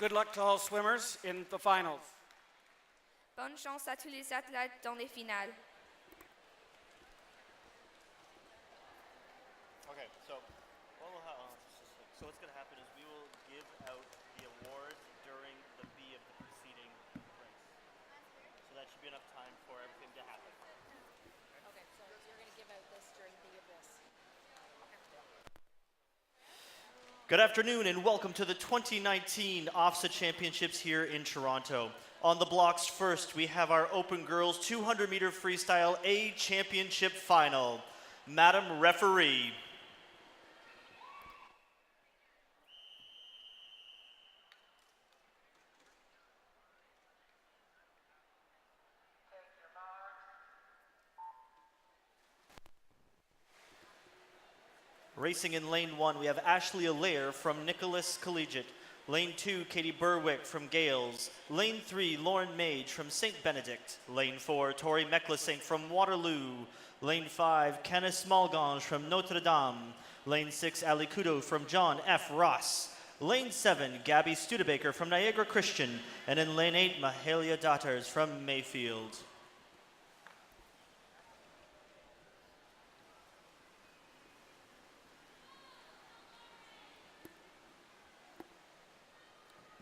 Good luck to all swimmers in the finals. Bonne chance à tous les athlètes dans les finales. Okay, so what's going to happen is we will give out the awards during the B of the preceding race. So that should be enough time for everything to happen. Okay, so you're going to give out this during B of this. Good afternoon and welcome to the 2019 OFSAA Championships here in Toronto. On the blocks first, we have our Open Girls 200-meter Freestyle A Championship Final. Madam Referee. Racing in lane 1, we have Ashley Allaire from Nicholas Collegiate. Lane 2, Katie Berwick from Gales. Lane 3, Lauren Mage from St. Benedict. Lane 4, Tori Mechlesink from Waterloo. Lane 5, Kenneth Smallgange from Notre Dame. Lane 6, Ali Kudo from John F. Ross. Lane 7, Gabby Studebaker from Niagara Christian. And in lane 8, Mahalia Daughters from Mayfield.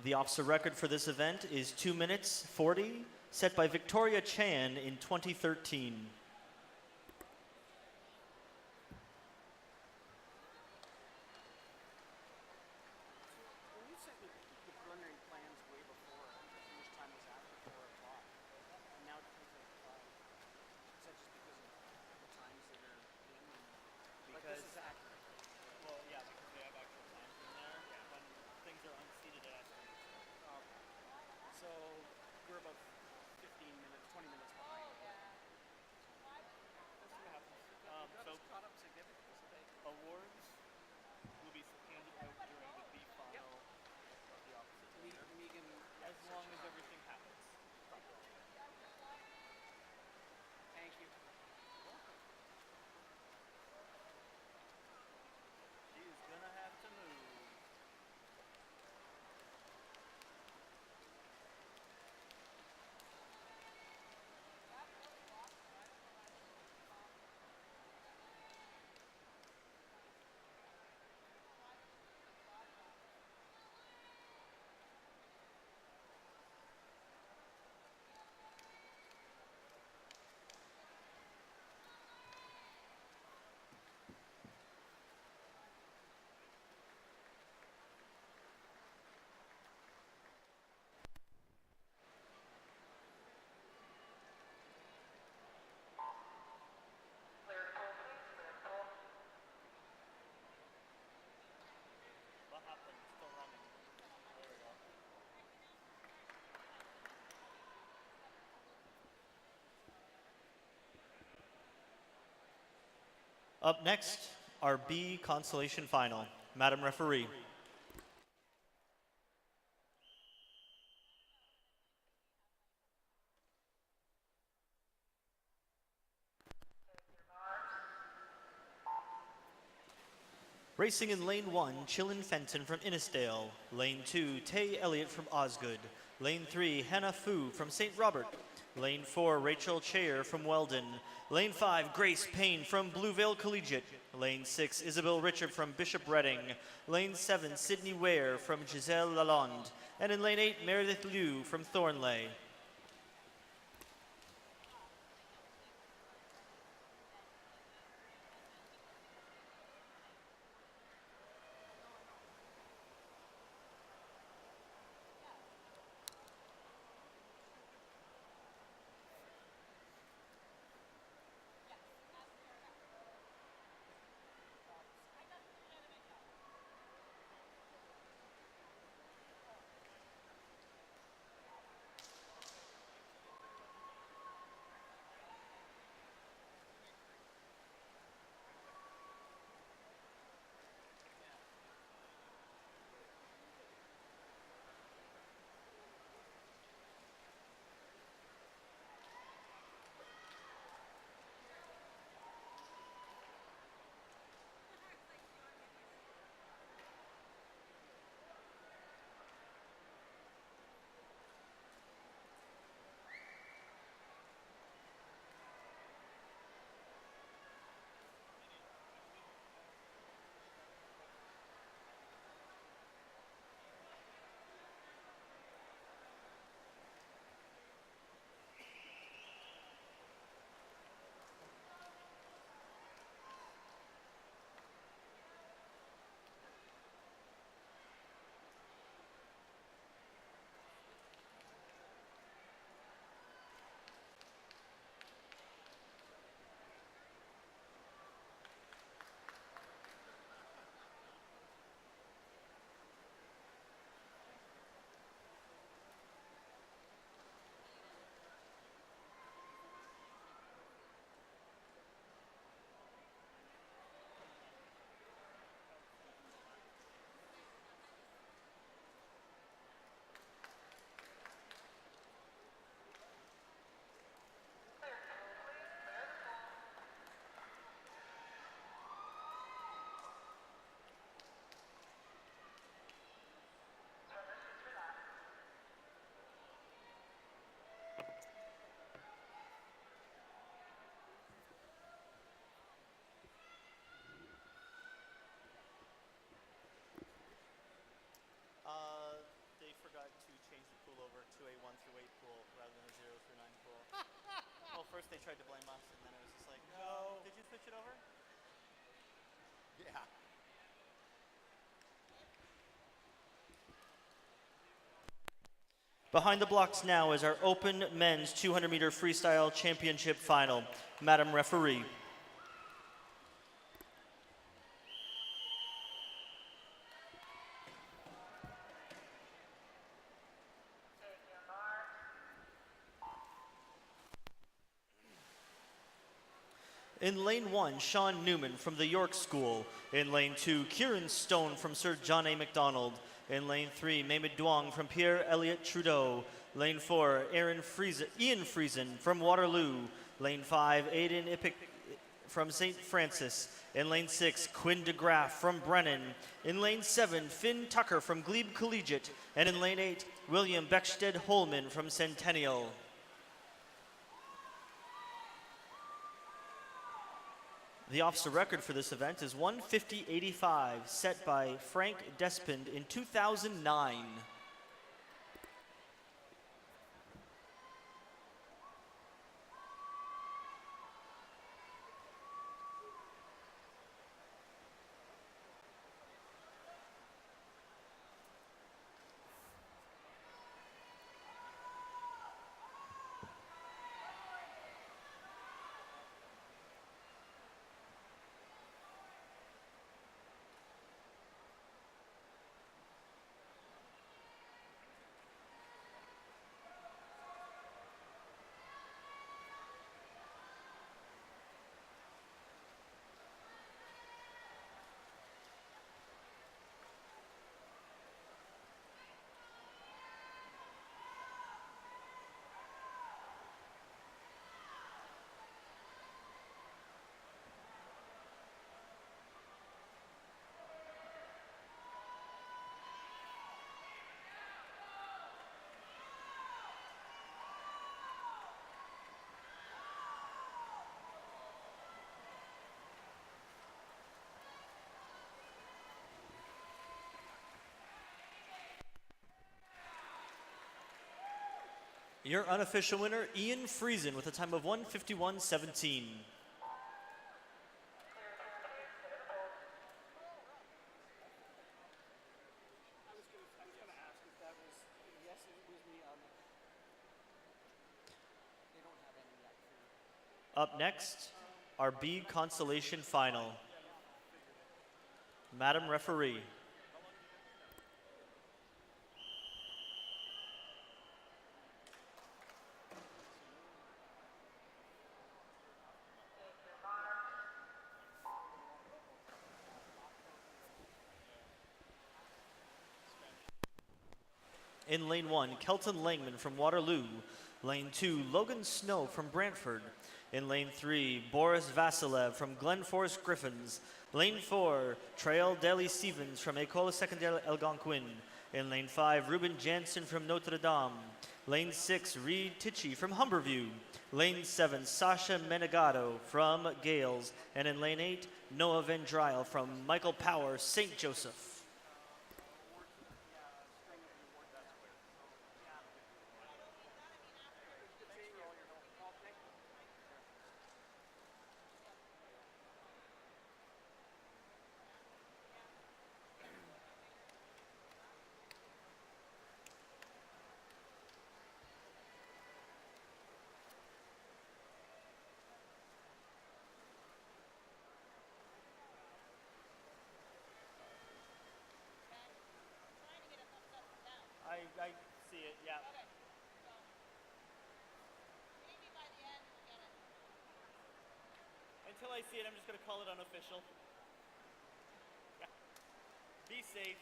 The OFSAA record for this event is 2 minutes 40, set by Victoria Chan in 2013. Up next, our B Consolation Final. Madam Referee. Racing in lane 1, Chillin Fenton from Innisdale. Lane 2, Tay Elliott from Osgood. Lane 3, Hannah Fu from St. Robert. Lane 4, Rachel Chair from Weldon. Lane 5, Grace Payne from Bluevale Collegiate. Lane 6, Isabel Richard from Bishop Redding. Lane 7, Sydney Ware from Giselle Lalonde. And in lane 8, Meredith Liu from Thornley. pool over 2A1 through 8 pool rather than a 0 through 9 pool. Well, first they tried to blame us, and then it was just like, no. Did you switch it over? Yeah. Behind the blocks now is our open men's 200-meter freestyle championship final. Madam Referee. In lane 1, Sean Newman from the York School. In lane 2, Kieran Stone from Sir John A. Macdonald. In lane 3, Mehmet Duong from Pierre Elliott Trudeau. Lane 4, Ian Friesen from Waterloo. Lane 5, Aidan Ippic from St. Francis. In lane 6, Quinn DeGraff from Brennan. In lane 7, Finn Tucker from Glebe Collegiate. And in lane 8, William Beckstead Holman from Centennial. The OFSAA record for this event is 150.85, set by Frank Despind in 2009. Your unofficial winner, Ian Friesen, with a time of 151.17. Up next, our B Consolation Final. Madam Referee. In lane 1, Kelton Langman from Waterloo. Lane 2, Logan Snow from Brantford. In lane 3, Boris Vasilev from Glen Forest Griffins. Lane 4, Trail Deli Stevens from École Secondaire Algonquin. In lane 5, Ruben Jansen from Notre Dame. Lane 6, Reed Tichy from Humberview. Lane 7, Sasha Menegado from Gales. And in lane 8, Noah Vendrile from Michael Power, St. Joseph. I see it, yeah. Okay, so maybe by the end we'll get it. Until I see it, I'm just going to call it unofficial. Yeah. Be safe.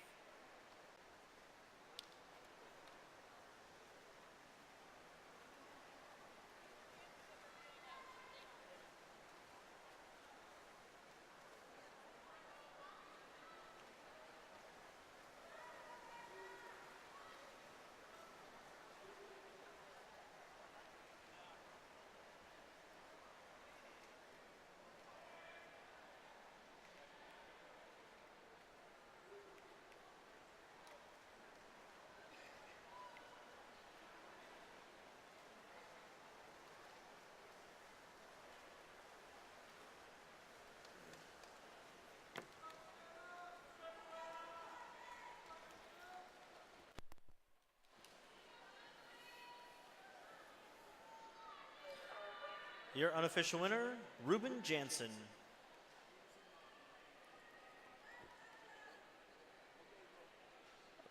Your unofficial winner, Ruben Jansen.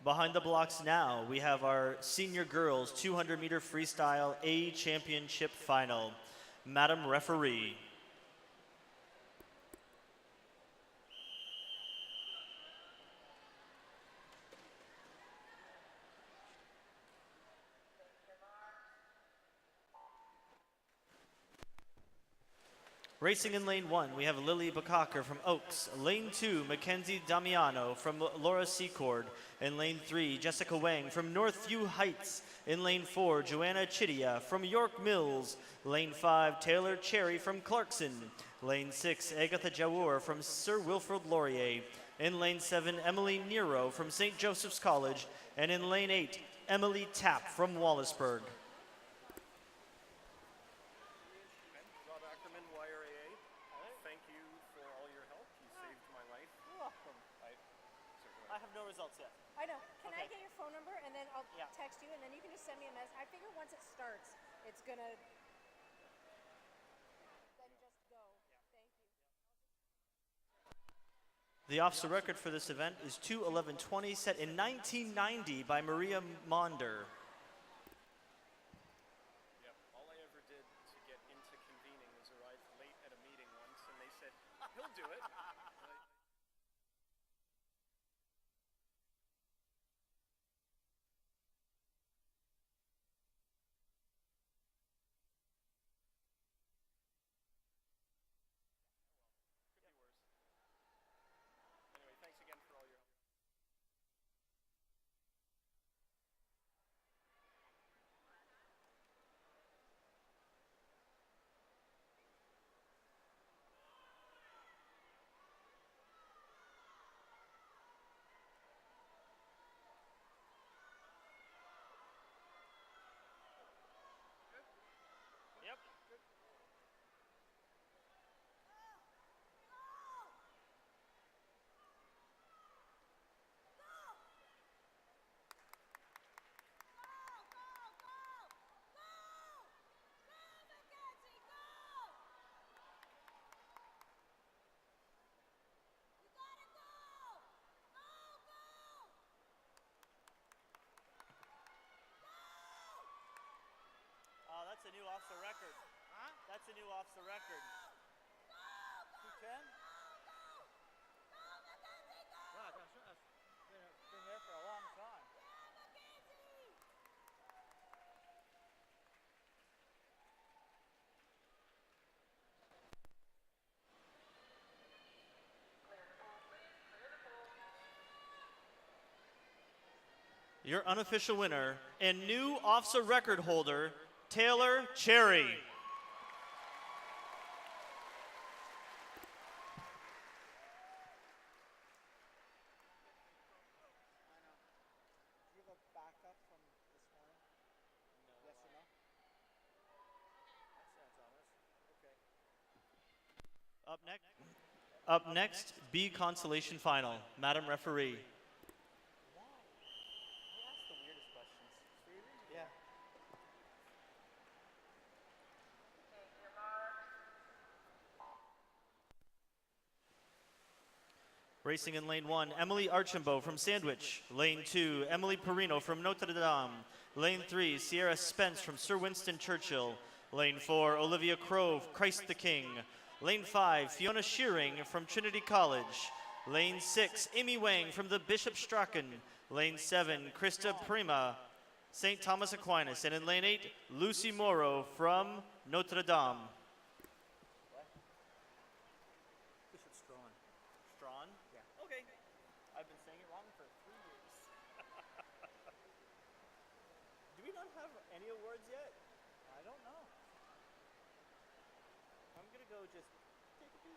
Behind the blocks now, we have our senior girls 200-meter freestyle A championship final. Madam Referee. Racing in lane 1, we have Lily Bakaker from Oaks. Lane 2, Mackenzie Damiano from Laura Secord. In lane 3, Jessica Wang from Northview Heights. In lane 4, Joanna Chidia from York Mills. Lane 5, Taylor Cherry from Clarkson. Lane 6, Agatha Jawour from Sir Wilfrid Laurier. In lane 7, Emily Nero from St. Joseph's College. And in lane 8, Emily Tapp from Wallaceburg. I have no results yet. I know. Can I Okay. get your phone number and then I'll Yeah. text you and then you can just send me a message. I figure once it starts, it's gonna then just go. Thank you. The OFSAA record for this event is 2:11:20, set in 1990 by Maria Monder. Yep. All I ever did to get into convening was arrive late at a meeting once, and they said, he'll do it. Could be worse. Anyway, thanks again for all your help. Yep. Oh, that's a new OFSAA record. Huh? That's a new OFSAA record. 210? Yeah, that's been there for a long time. Your unofficial winner and new OFSAA record holder, Taylor Cherry. Do you have a backup from this morning? No. Yes or no? Okay. Up next, B Consolation Final. Madam Referee. Yeah. Racing in lane 1, Emily Archambault from Sandwich. Lane 2, Emily Perino from Notre Dame. Lane 3, Sierra Spence from Sir Winston Churchill. Lane 4, Olivia Crowe, Christ the King. Lane 5, Fiona Shearing from Trinity College. Lane 6, Amy Wang from the Bishop Strachan. Lane 7, Krista Prima, St. Thomas Aquinas. And in lane 8, Lucy Morrow from Notre Dame. Bishop Strawn. Strawn? Yeah. Okay. I've been saying it wrong for 3 years. Do we not have any awards yet? I don't know. I'm gonna go just take a peek.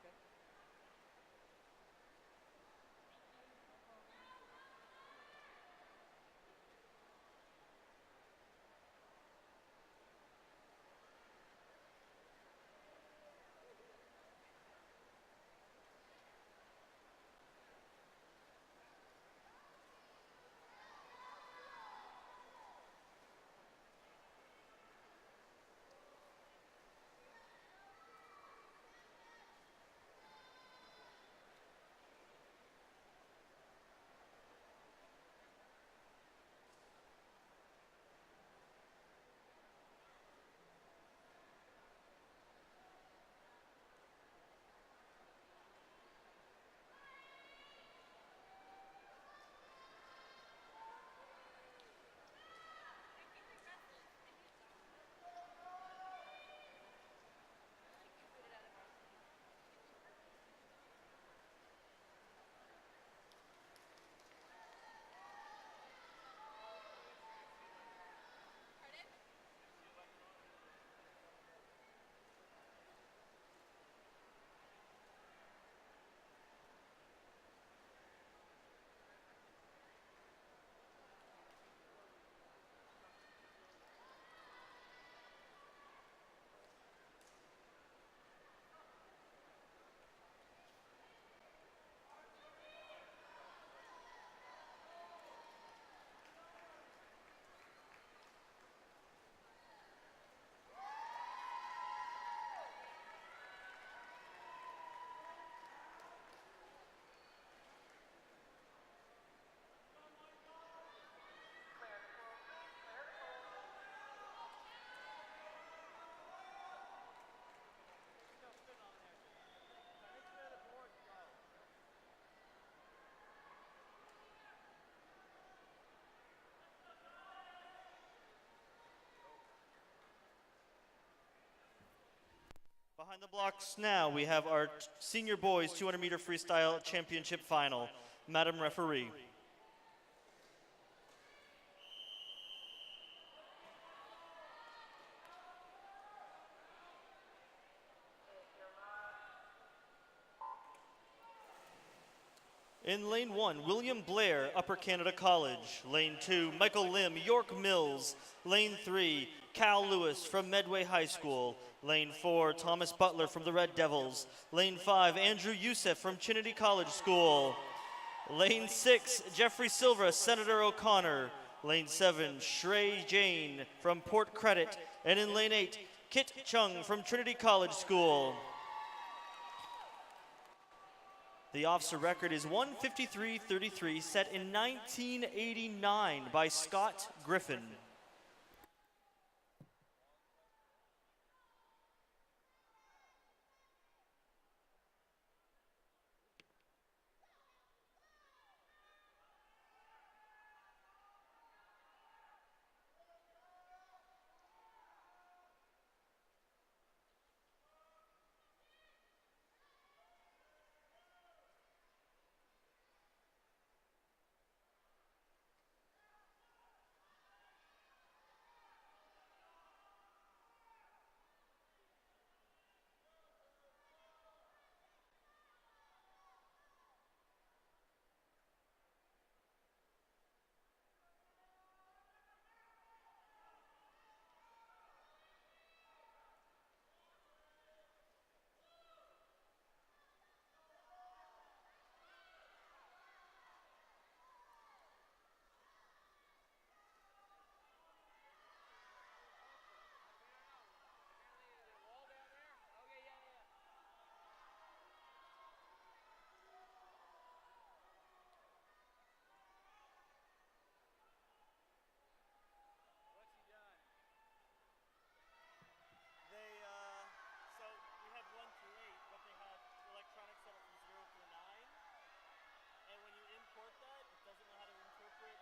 Okay. Behind the blocks now, we have our senior boys 200 meter freestyle championship final. Madam Referee. In lane 1, William Blair, Upper Canada College. Lane 2, Michael Lim, York Mills. Lane 3, Cal Lewis from Medway High School. Lane 4, Thomas Butler from the Red Devils. Lane 5, Andrew Youssef from Trinity College School. Lane 6, Jeffrey Silva, Senator O'Connor. Lane 7, Shrey Jane from Port Credit. And in lane 8, Kit Chung from Trinity College School. The OFSAA record is 1:53.33, set in 1989 by Scott Griffin. So we had 1 through 8, but they had electronics set up from 0 through 9. And when you import that, it doesn't know how to interpret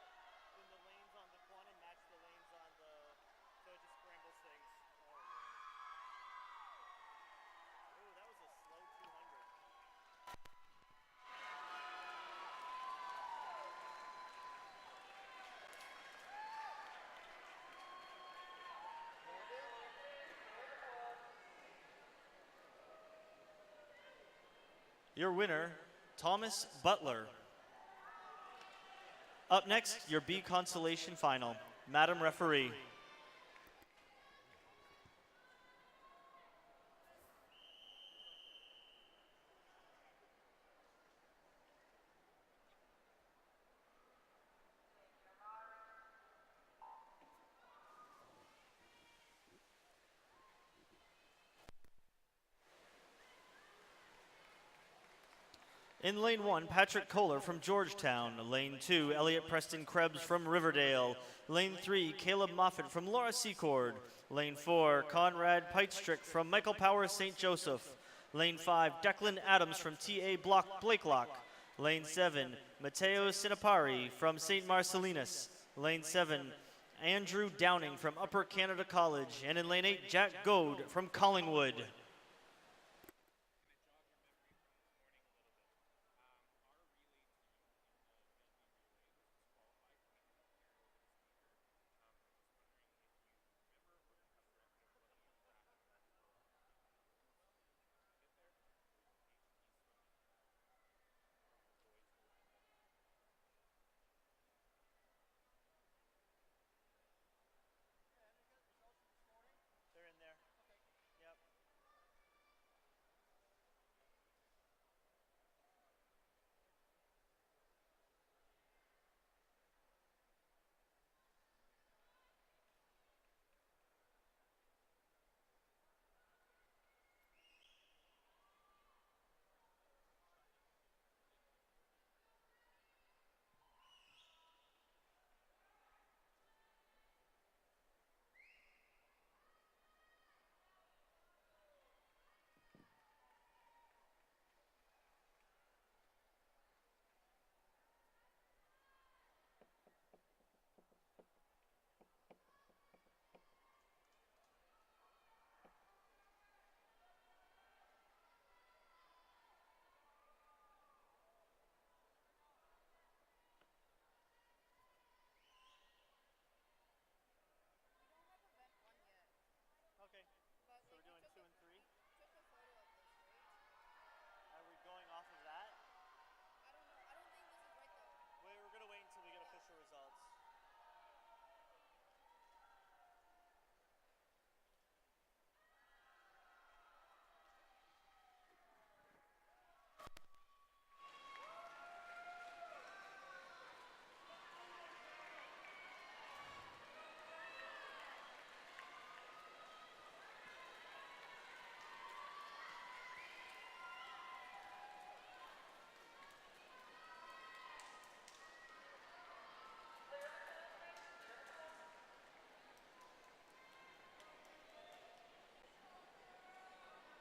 when the lanes on the quantum match the lanes on the, so it just scrambles things. Oh, yeah. Ooh, that was a slow 200. Your winner, Thomas Butler. Up next, your B Consolation Final. Madam Referee. In lane 1, Patrick Kohler from Georgetown. Lane 2, Elliot Preston Krebs from Riverdale. Lane 3, Caleb Moffat from Laura Secord. Lane 4, Conrad Peitstrick from Michael Powers St. Joseph. Lane 5, Declan Adams from TA Blakelock. Lane 7, Matteo Sinapari from St. Marcellinus. Lane 7, Andrew Downing from Upper Canada College. And in lane 8, Jack Goad from Collingwood. They're in there. Yep.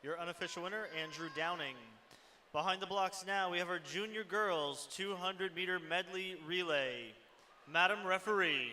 Your unofficial winner, Andrew Downing. Behind the blocks now, we have our junior girls 200-meter medley relay. Madam Referee.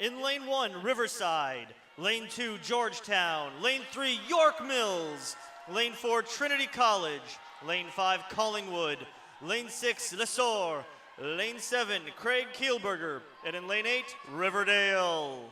In lane 1, Riverside. Lane 2, Georgetown. Lane 3, York Mills. Lane 4, Trinity College. Lane 5, Collingwood. Lane 6, Lesueur. Lane 7, Craig Kielberger. And in lane 8, Riverdale.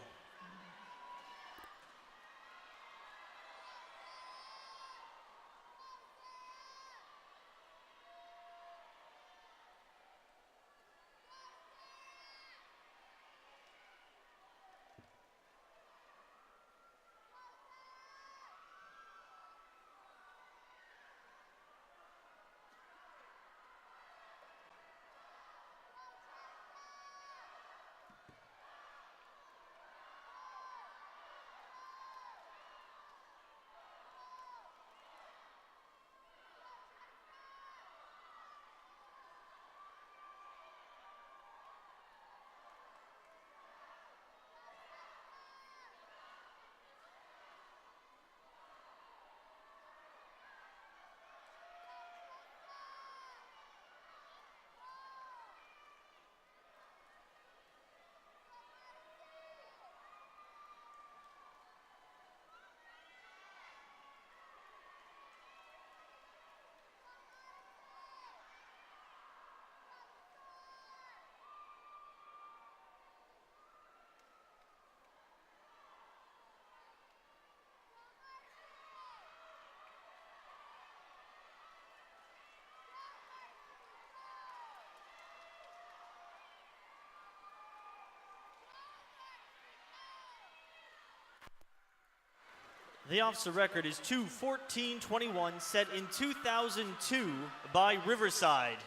The OFSAA record is 2:14:21, set in 2002 by Riverside.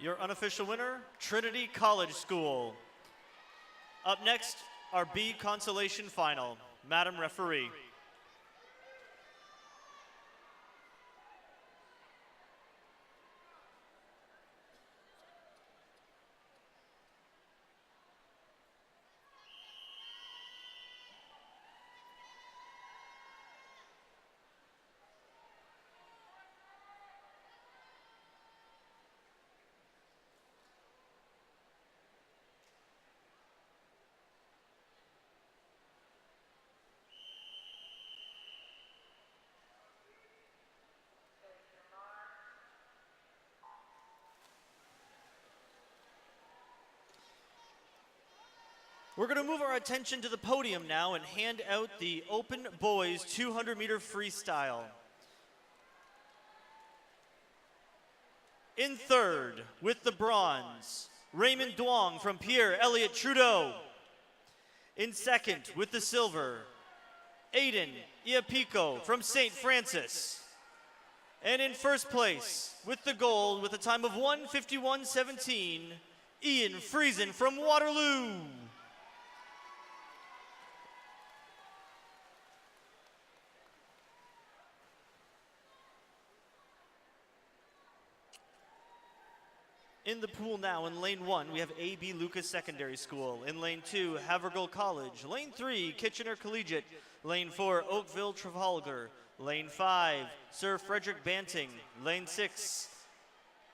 Your unofficial winner, Trinity College School. Up next, our B Consolation Final. Madam Referee. We're going to move our attention to the podium now and hand out the Open Boys 200-meter freestyle. In third, with the bronze, Raymond Duong from Pierre Elliott Trudeau. In second, with the silver, Aiden Iapiko from St. Francis. And in first place, with the gold, with a time of 1:51:17, Ian Friesen from Waterloo. In the pool now, in lane 1, we have A.B. Lucas Secondary School. In lane 2, Havergal College. Lane 3, Kitchener Collegiate. Lane 4, Oakville Trafalgar. Lane 5, Sir Frederick Banting. Lane 6,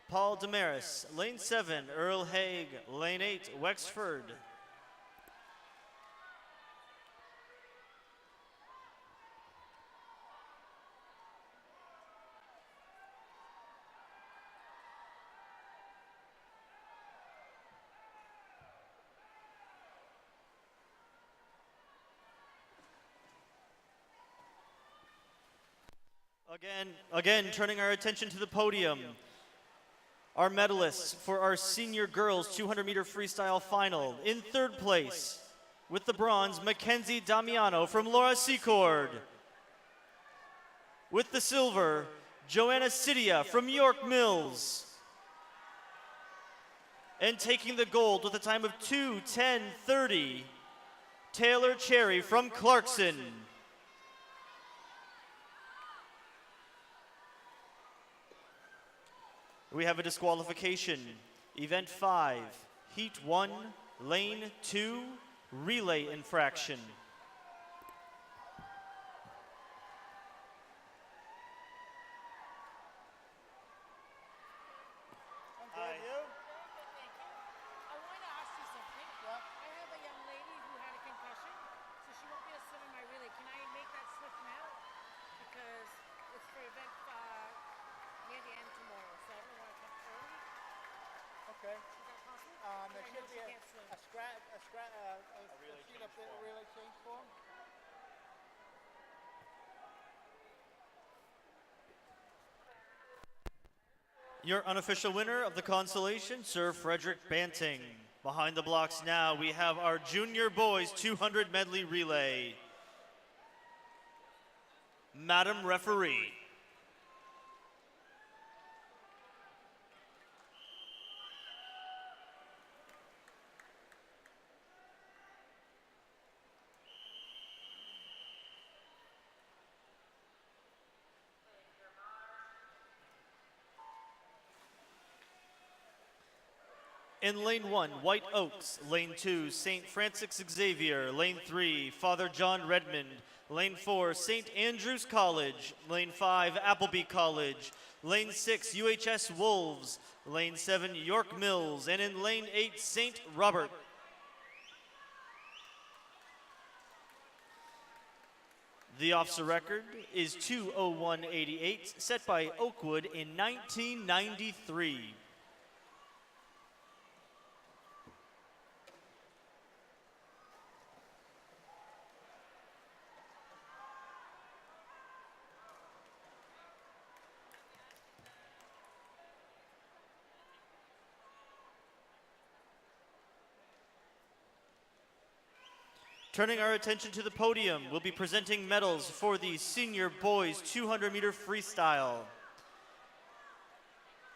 Paul Damaris. Lane 7, Earl Haig. Lane 8, Wexford. Again, turning our attention to the podium, our medalists for our senior girls 200-meter freestyle final. In third place, with the bronze, Mackenzie Damiano from Laura Secord. With the silver, Joanna Sidia from York Mills. And taking the gold with a time of 2:10:30, Taylor Cherry from Clarkson. We have a disqualification. Event 5, Heat 1, Lane 2, Relay Infraction. Hi. You? Very good, thank you. I wanted to ask you something. Yeah. I have a young lady who had a concussion, so she won't be able to swim in my relay. Can I make that switch now? Because it's for event near the end tomorrow, so I don't want to come early. Okay. Is that possible? There I know should she be can't swim. a sheet up there, a relay change form. Your unofficial winner of the Consolation, Sir Frederick Banting. Behind the blocks now, we have our junior boys 200 medley relay. Madam Referee. In lane 1, White Oaks. Lane 2, St. Francis Xavier. Lane 3, Father John Redmond. Lane 4, St. Andrews College. Lane 5, Appleby College. Lane 6, UHS Wolves. Lane 7, York Mills. And in lane 8, St. Robert. The OFSAA record is 2:01:88, set by Oakwood in 1993. Turning our attention to the podium, we'll be presenting medals for the senior boys 200-meter freestyle.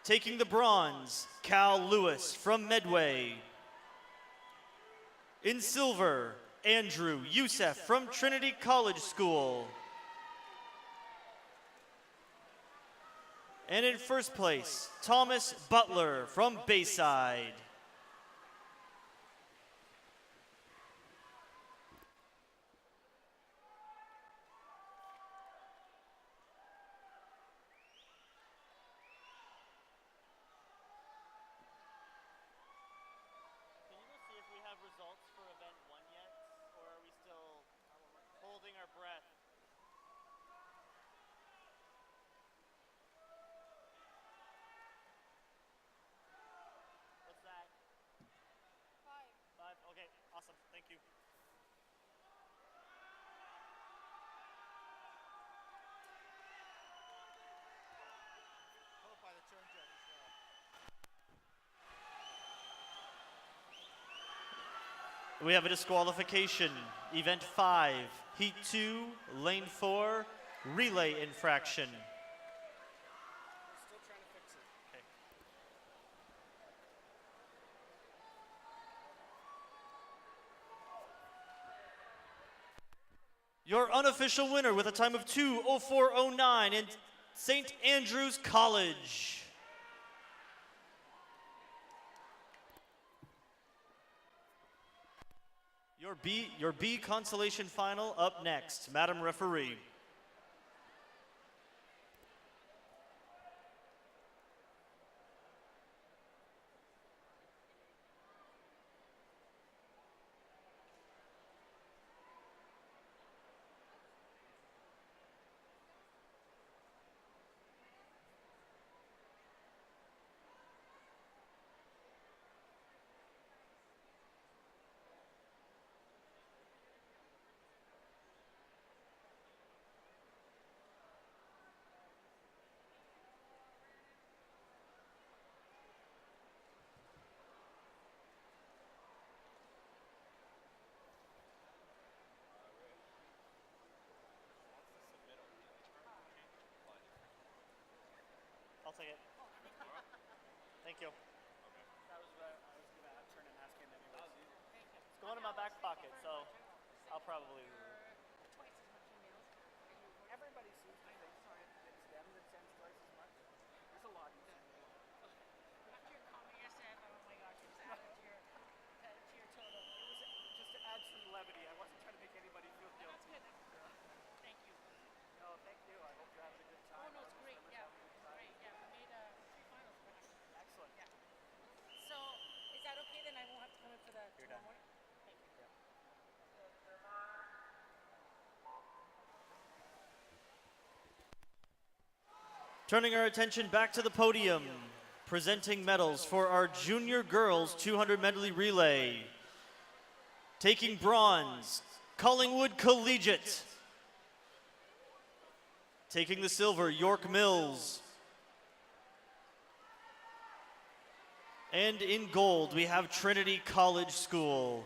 Taking the bronze, Cal Lewis from Medway. In silver, Andrew Youssef from Trinity College School. And in first place, Thomas Butler from Bayside. Results for event 1 yet, or are we still holding our breath? What's that? 5. Okay, awesome. Thank you. Followed by the turn judge as well. We have a disqualification. Event 5, Heat 2, Lane 4, Relay Infraction. Still trying to fix it. Okay. Your unofficial winner with a time of 2:04:09 in St. Andrews College. Your B Consolation Final up next. Madam Referee. take it. Thank you. That was I was gonna turn and ask him anyways. It's going in my back pocket, so I'll probably. Twice as much emails. Everybody seems to think it's them that sends twice as much. There's a lot. After your comment yesterday, I thought, oh my gosh, it's added to your total. It was just to add some levity. I wasn't trying to make anybody feel No, guilty. that's good. Thank you. No, thank you. I hope you're having a good time. Oh no, I it's hope the great. swimmers Yeah, having a good time. great. Yeah, we made 3 finals tonight. Excellent. Yeah. So is that okay? Then I won't have to come in for the You're tomorrow done. morning. Thank you. Turning our attention back to the podium, presenting medals for our junior girls 200 medley relay. Taking bronze, Collingwood Collegiate. Taking the silver, York Mills. And in gold, we have Trinity College School.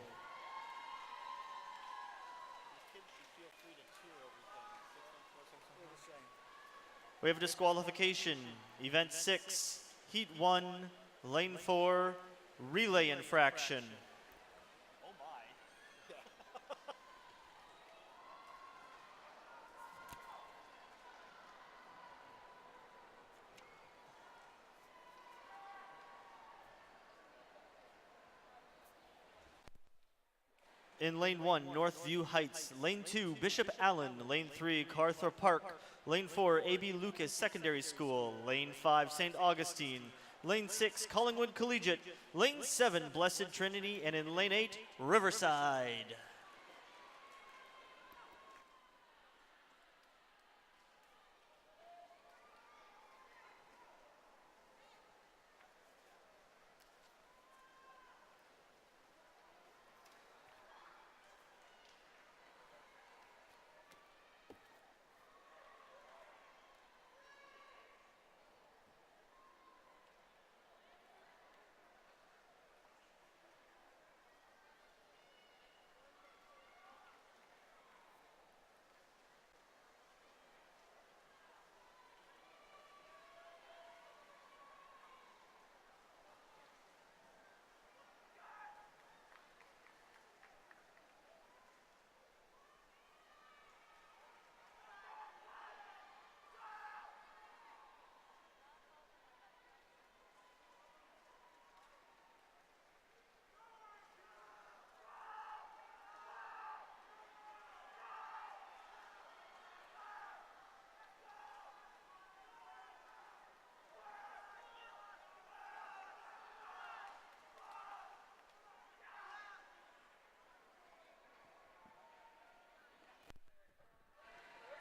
We have disqualification, event 6, heat 1, lane 4, relay infraction. Oh my. In lane 1, Northview Heights. Lane 2, Bishop Allen. Lane 3, Carther Park. Lane 4, A.B. Lucas Secondary School. Lane 5, St. Augustine. Lane 6, Collingwood Collegiate. Lane 7, Blessed Trinity. And in lane 8, Riverside.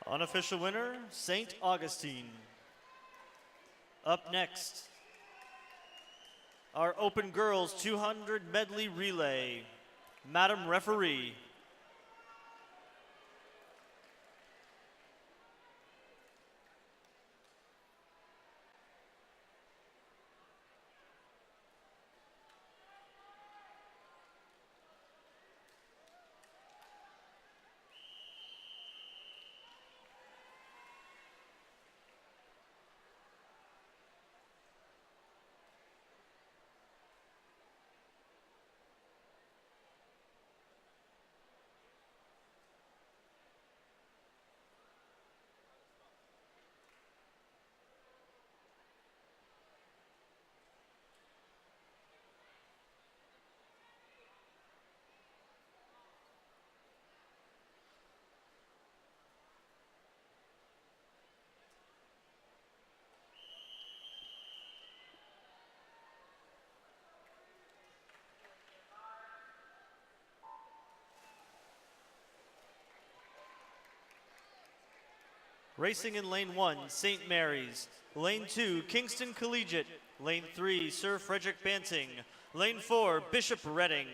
Unofficial winner, St. Augustine. Up next, our Open Girls 200 Medley Relay. Madam Referee. Racing in lane 1, St. Mary's. Lane 2, Kingston Collegiate. Lane 3, Sir Frederick Banting. Lane 4, Bishop Redding.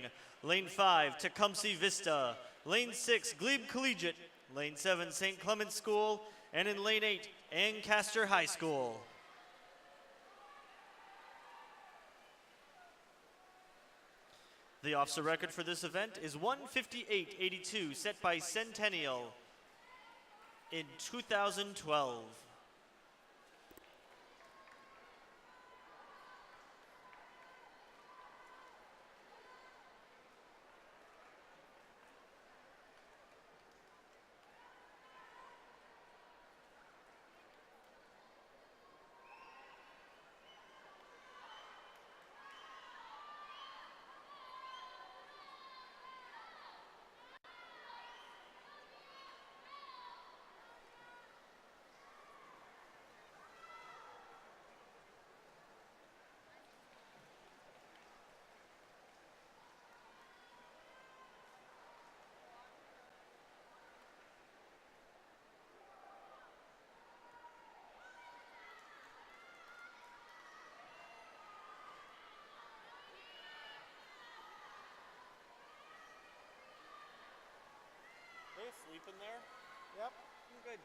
Lane 5, Tecumseh Vista. Lane 6, Glebe Collegiate. Lane 7, St. Clement's School. And in lane 8, Ancaster High School. The officer record for this event is 158.82, set by Centennial in 2012. sleeping there? Yep. I'm good.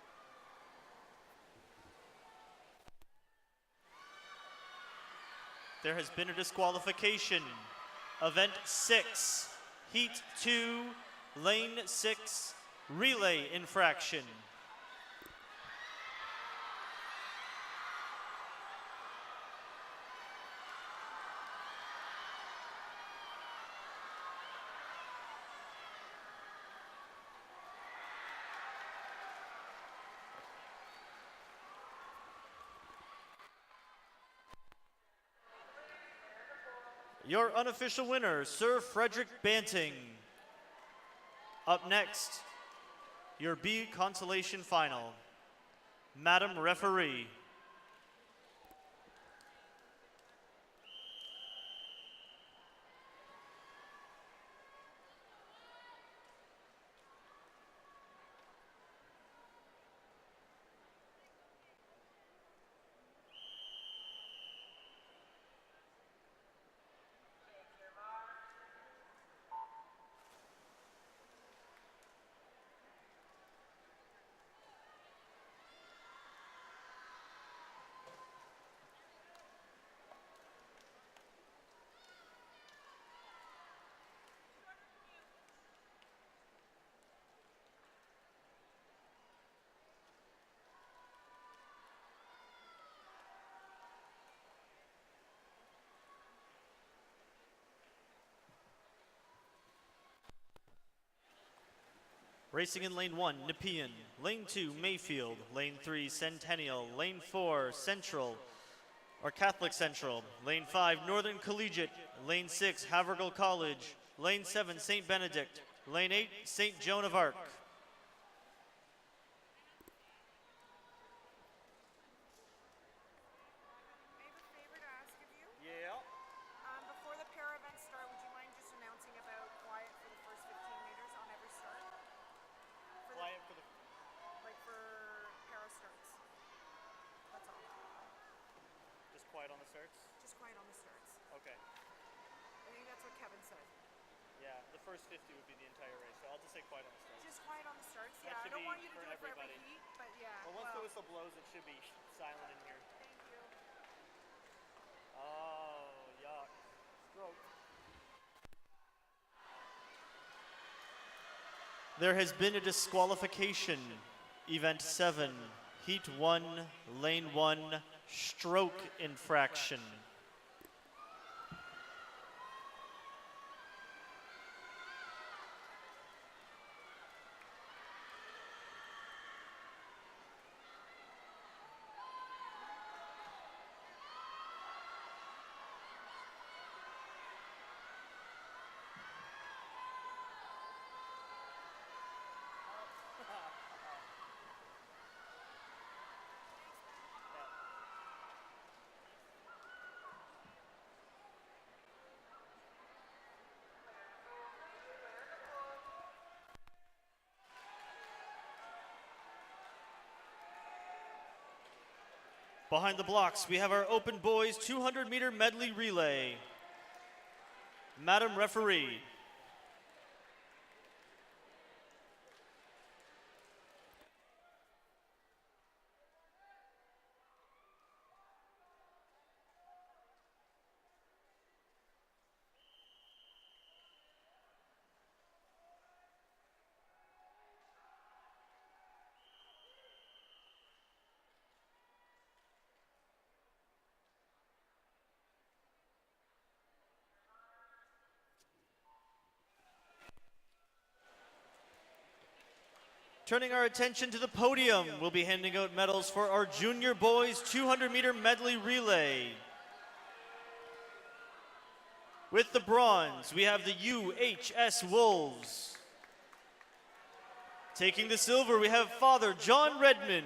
There has been a disqualification. Event 6, Heat 2, Lane 6, Relay infraction. Your unofficial winner, Sir Frederick Banting. Up next, your B Consolation Final. Madam Referee. Racing in lane 1, Nepean. Lane 2, Mayfield. Lane 3, Centennial. Lane 4, Central, or Catholic Central. Lane 5, Northern Collegiate. Lane 6, Havergal College. Lane 7, St. Benedict. Lane 8, St. Joan of Arc. I have a favor to ask of you. Yeah. Before the para events start, would you mind just announcing about quiet for the first 15 meters on every start? For Quiet for the. like for para starts. That's all. Just quiet on the starts? Just quiet on the starts. Okay. I think that's what Kevin said. Yeah, the first 50 would be the entire race, so I'll just say quiet on the starts. Just quiet on the starts. That Yeah, I should don't be want you to for do it for every everybody. heat, but yeah. Well, once the whistle blows, it should be silent in here. Thank you. Oh, yuck. Stroke. There has been a disqualification. Event 7, Heat 1, Lane 1, stroke infraction. Behind the blocks, we have our open boys 200-meter medley relay. Madam Referee. Turning our attention to the podium, we'll be handing out medals for our junior boys 200-meter medley relay. With the bronze, we have the UHS Wolves. Taking the silver, we have Father John Redmond.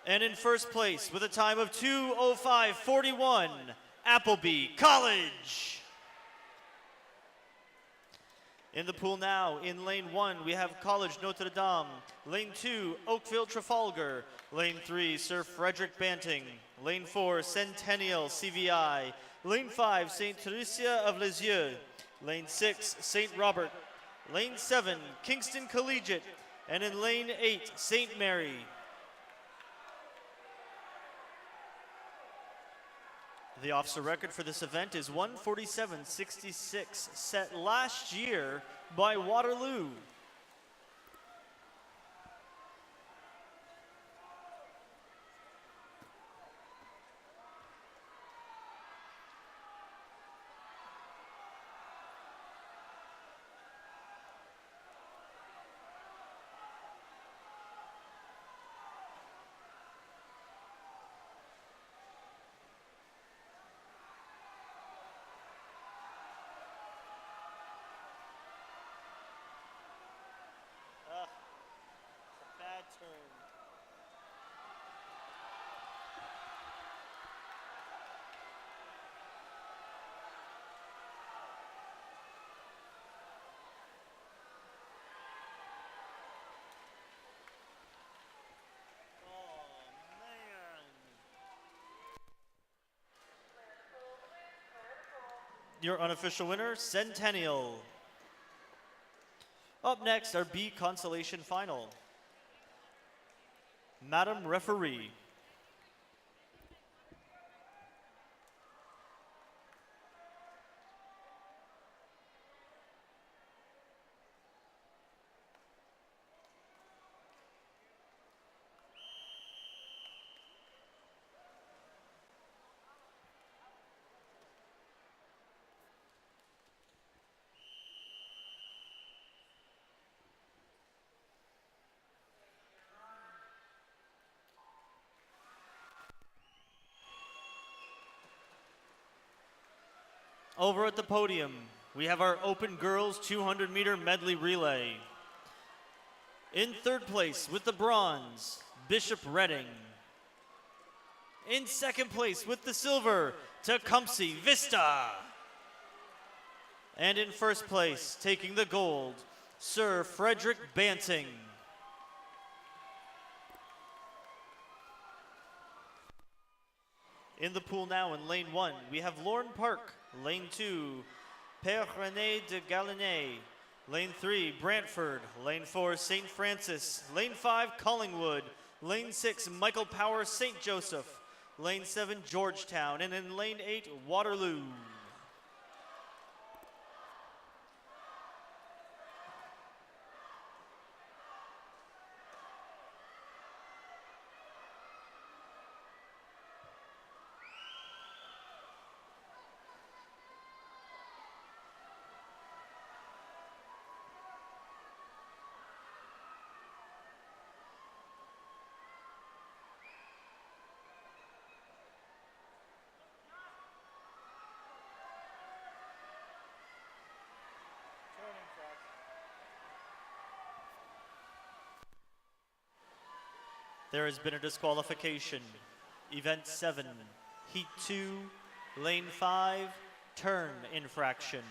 And in first place, with a time of 2:05:41, Appleby College. In the pool now, in lane 1, we have College Notre Dame. Lane 2, Oakville Trafalgar. Lane 3, Sir Frederick Banting. Lane 4, Centennial CVI. Lane 5, St. Theresia of Lisieux. Lane 6, St. Robert. Lane 7, Kingston Collegiate. And in lane 8, St. Mary. The officer record for this event is 1:47.66, set last year by Waterloo. Bad turn. Oh, man. Your unofficial winner, Centennial. Up next, our B Consolation Final. Madam Referee. Over at the podium, we have our open girls 200-meter medley relay. In third place with the bronze, Bishop Redding. In second place with the silver, Tecumseh Vista. And in first place, taking the gold, Sir Frederick Banting. In the pool now in lane 1, we have Lauren Park. Lane 2, Père René de Galinay. Lane 3, Brantford. Lane 4, St. Francis. Lane 5, Collingwood. Lane 6, Michael Power, St. Joseph. Lane 7, Georgetown. And in lane 8, Waterloo. Turning track. There has been a disqualification. Event 7, Heat 2, Lane 5, turn infraction.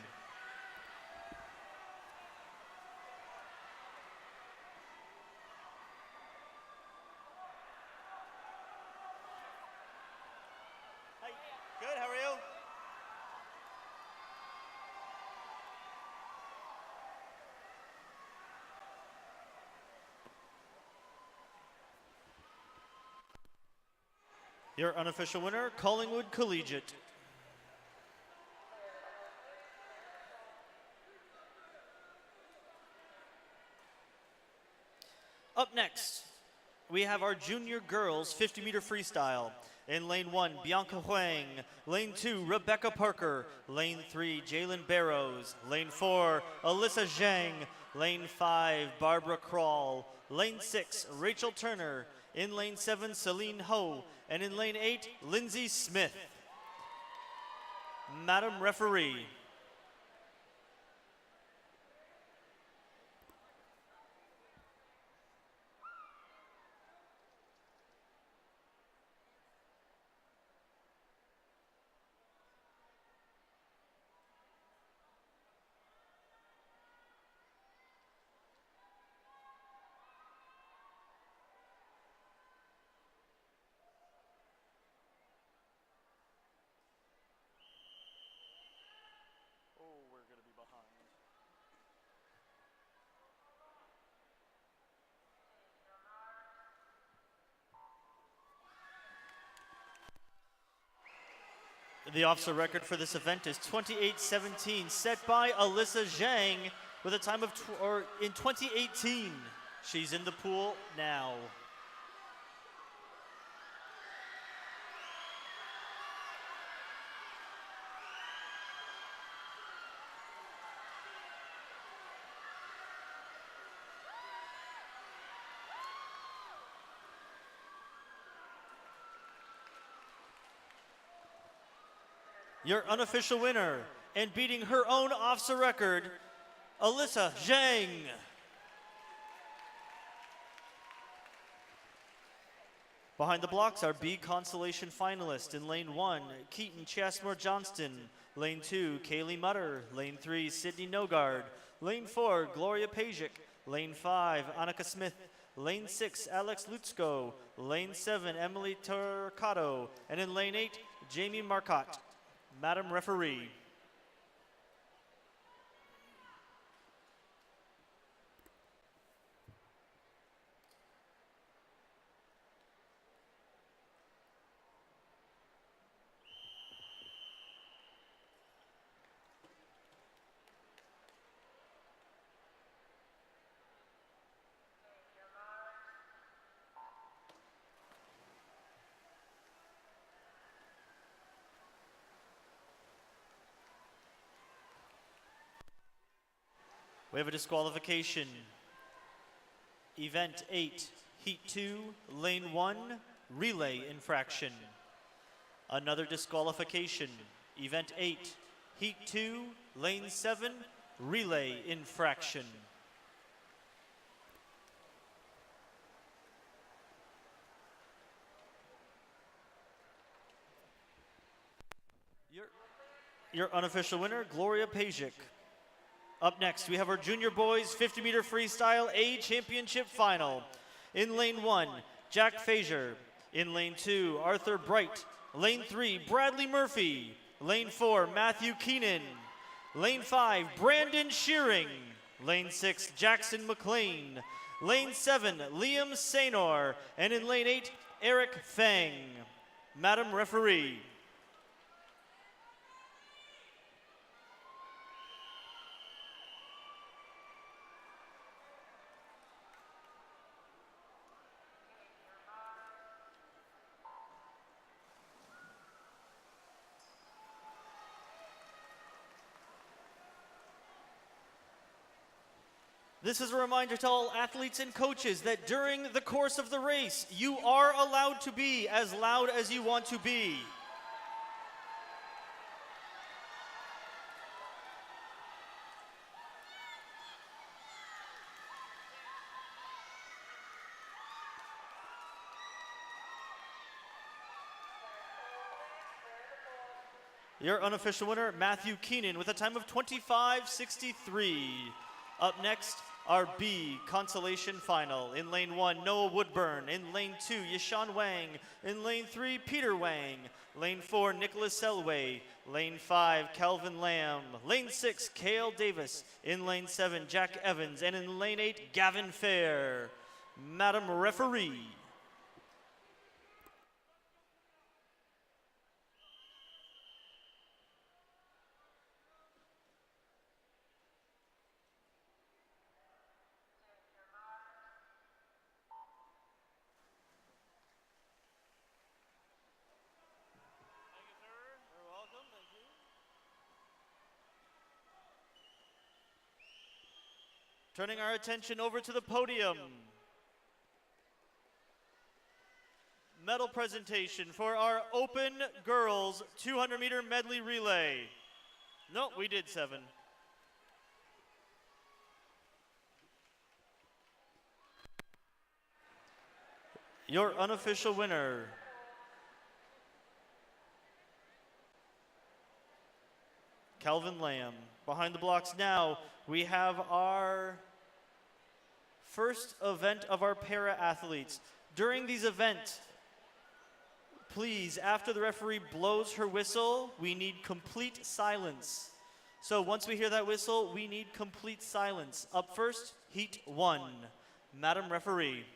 Hi, good, how are you? Your unofficial winner, Collingwood Collegiate. Up next, we have our junior girls 50-meter freestyle. In lane 1, Bianca Huang. Lane 2, Rebecca Parker. Lane 3, Jalen Barrows. Lane 4, Alyssa Zhang. Lane 5, Barbara Crawl. Lane 6, Rachel Turner. In lane 7, Celine Ho. And in lane 8, Lindsay Smith. Madam Referee. The OFSAA record for this event is 28:17, set by Alyssa Zhang with a time of in 2018. She's in the pool now. Your unofficial winner, and beating her own OFSAA record, Alyssa Zhang. Behind the blocks are B Consolation Finalist in lane 1, Keaton Chasmore Johnston. Lane 2, Kaylee Mutter. Lane 3, Sydney Nogard. Lane 4, Gloria Pajic. Lane 5, Annika Smith. Lane 6, Alex Lutzko. Lane 7, Emily Turcato. And in lane 8, Jamie Marcotte. Madam Referee. We have a disqualification. Event 8, Heat 2, Lane 1, Relay infraction. Another disqualification. Event 8, Heat 2, Lane 7, Relay infraction. Your unofficial winner, Gloria Pajic. Up next, we have our junior boys 50-meter freestyle A championship final. In lane 1, Jack Frazier. In lane 2, Arthur Bright. Lane 3, Bradley Murphy. Lane 4, Matthew Keenan. Lane 5, Brandon Shearing. Lane 6, Jackson McLean. Lane 7, Liam Saynor. And in lane 8, Eric Fang. Madam Referee. This is a reminder to all athletes and coaches that during the course of the race, you are allowed to be as loud as you want to be. Your unofficial winner, Matthew Keenan, with a time of 25:63. Up next, our B Consolation Final. In lane 1, Noah Woodburn. In lane 2, Yashawn Wang. In lane 3, Peter Wang. Lane 4, Nicholas Selway. Lane 5, Calvin Lamb. Lane 6, Kale Davis. In lane 7, Jack Evans. And in lane 8, Gavin Fair. Madam Referee. Turning our attention over to the podium. Medal presentation for our open girls 200-meter medley relay. No, we did 7. Your unofficial winner, Calvin Lamb. Behind the blocks now, we have our first event of our para-athletes. During these events, please, after the referee blows her whistle, we need complete silence. So once we hear that whistle, we need complete silence. Up first, Heat 1. Madam Referee.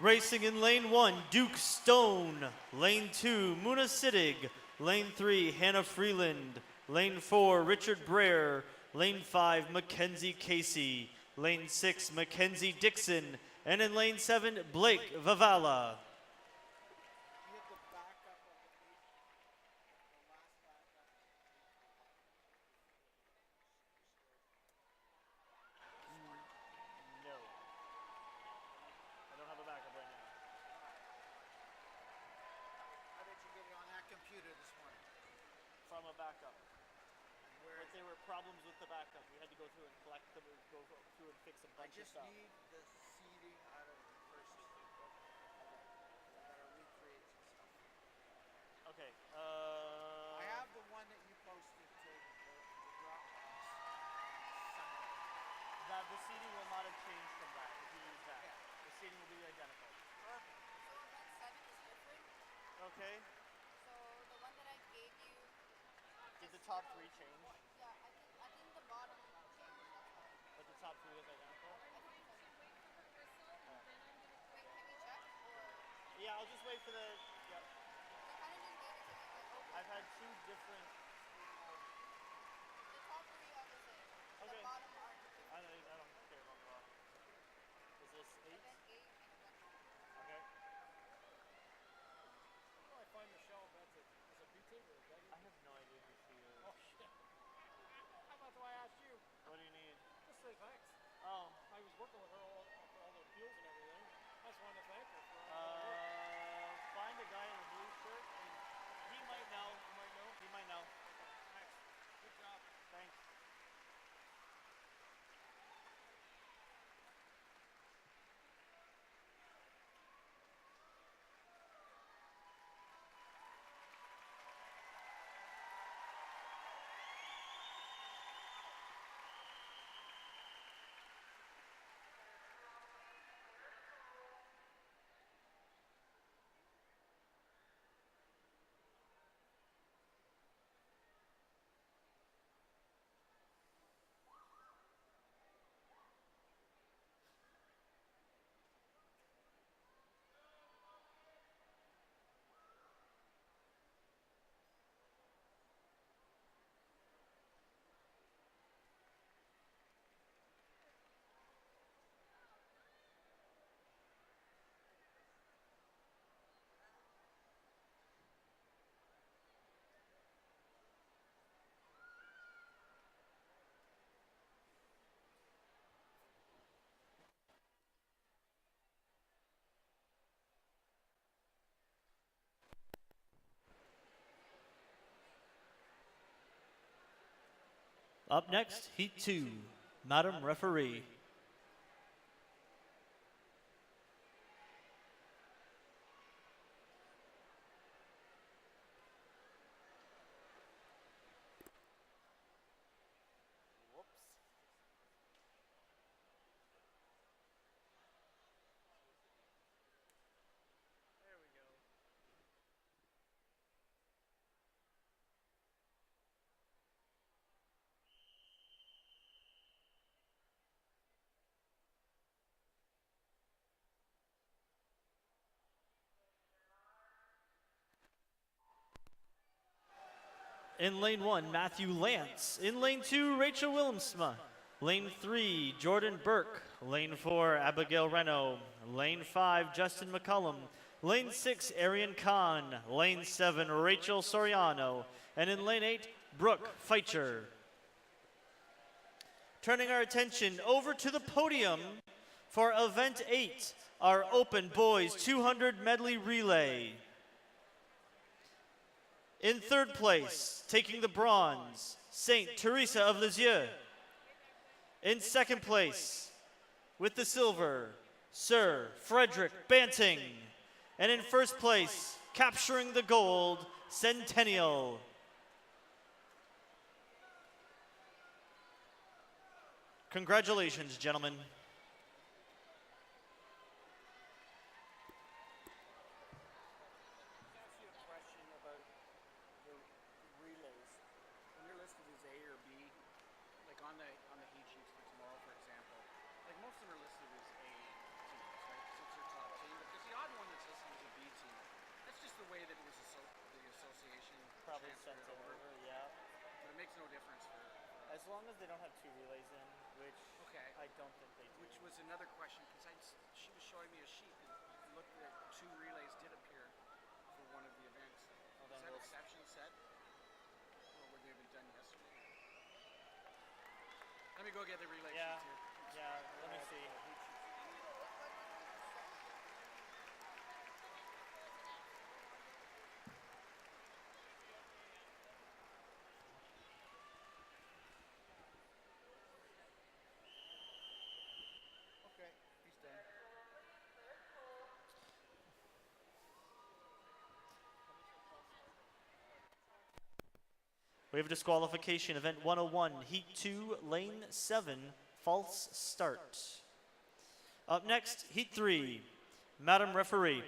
Racing in lane 1, Duke Stone. Lane 2, Muna Siddig. Lane 3, Hannah Freeland. Lane 4, Richard Brer. Lane 5, Mackenzie Casey. Lane 6, Mackenzie Dixon. And in lane 7, Blake Vavala. You have the backup of the eight, the last backup. No. I don't have a backup right now. How did you get it on that computer this morning? From a backup. And where But is there were problems with the backup. We had to go through and collect them, go through and fix a I bunch of just stuff. need the seating out of the first. Okay. I gotta recreate some stuff. Okay. I have the one that you posted to the Dropbox on Sunday. That the seating will not have changed from that if you use that. Yeah. The seating will be identical. Perfect. So event 7 is different. Okay. So the one that I gave you, Did the top 3 change? yeah, I think the bottom changed. That's all. But the top 3 is identical? I think so. Wait, can we check? Or Yeah, I'll just wait for the. Yep. they kind of just gave it to me like, okay. I've had 2 different. The top 3 are the same. Okay. The bottom aren't. I don't care about the bottom. Is this 8? Event 8 and event 9. Okay. How do I find Michelle? That's it. Is it B-Team or is that I have no idea who she is. Oh, shit. That's why I asked you. What do you need? Just say thanks. Oh. I was working with her for all the appeals and everything. I just wanted to thank her for all the work. Find a guy in a blue shirt and he might know. You might know. He might know. Thanks. Good job. Thanks. Up next, Heat 2, Madam Referee. There we go. In lane 1, Matthew Lance. In lane 2, Rachel Willemsma. Lane 3, Jordan Burke. Lane 4, Abigail Reno. Lane 5, Justin McCullum. Lane 6, Arian Khan. Lane 7, Rachel Soriano. And in lane 8, Brooke Feitcher. Turning our attention over to the podium for event 8, our open boys 200 medley relay. In third place, taking the bronze, Saint Teresa of Lisieux. In second place, with the silver, Sir Frederick Banting. And in first place, capturing the gold, Centennial. Congratulations, gentlemen. Ask you a question about the relays. When you're listed as A or B, like on the heat sheets for tomorrow, for example, like most of them are listed as A teams, right? Because it's your top team. But way that it was the association Probably transferred sent it it over. over, yeah. But it makes no difference for As long as they don't have 2 relays in, which Okay. I don't think they do. which was another question because she was showing me a sheet and it looked that 2 relays did appear for one of the events. Well, Is then that we'll exception set? Or would they have been done yesterday? Let me go get the relay Yeah, sheets here. yeah, let me see. Okay, he's done. We have disqualification, event 101, heat 2, lane 7, false start. Up next, heat 3, Madam Referee.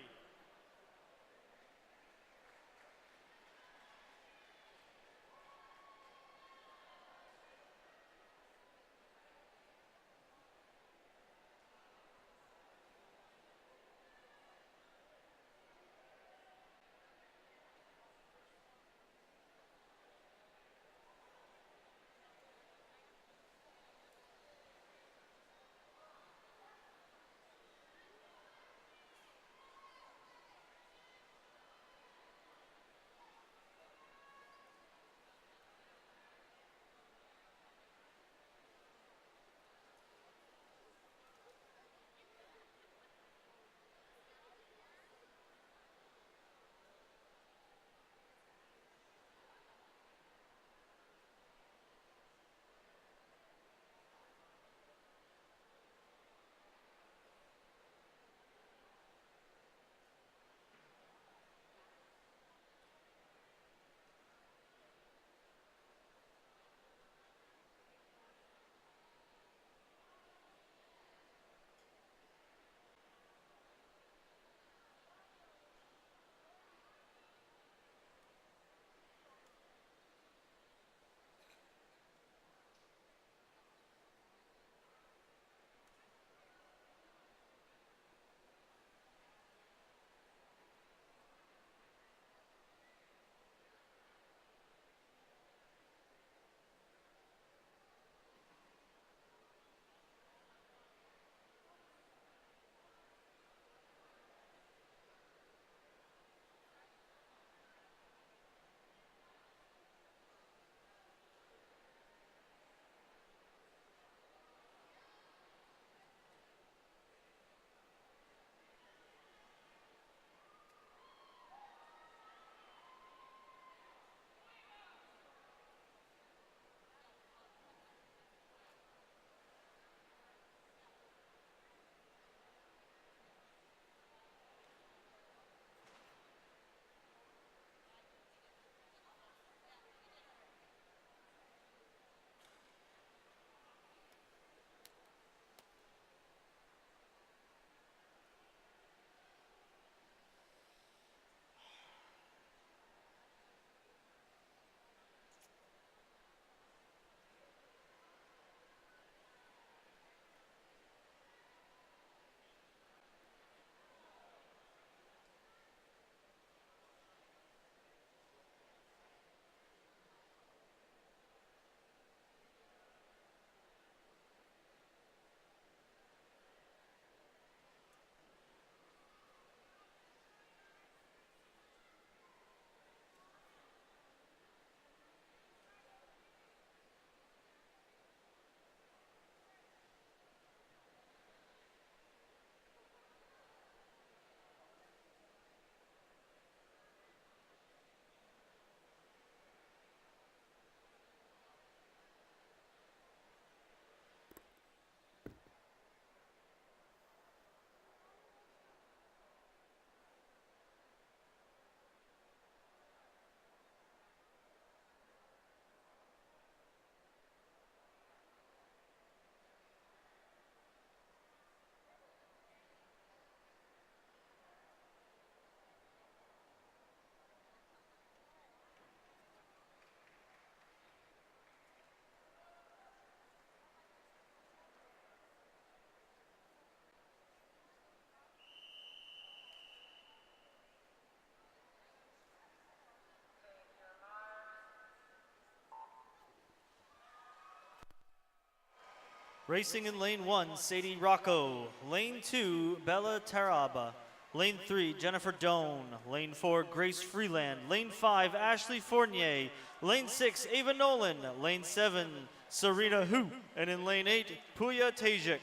Racing in lane 1, Sadie Rocco. Lane 2, Bella Taraba. Lane 3, Jennifer Doan. Lane 4, Grace Freeland. Lane 5, Ashley Fournier. Lane 6, Ava Nolan. Lane 7, Serena Hu. And in lane 8, Puya Tajik.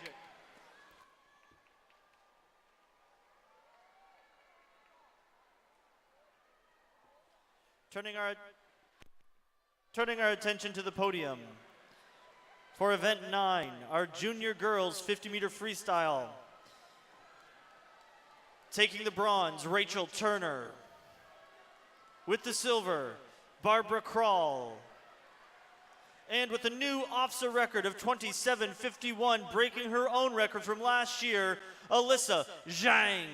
Turning our attention to the podium. For event 9, our junior girls 50-meter freestyle. Taking the bronze, Rachel Turner. With the silver, Barbara Krall. And with a new OFSAA record of 27:51, breaking her own record from last year, Alyssa Zhang.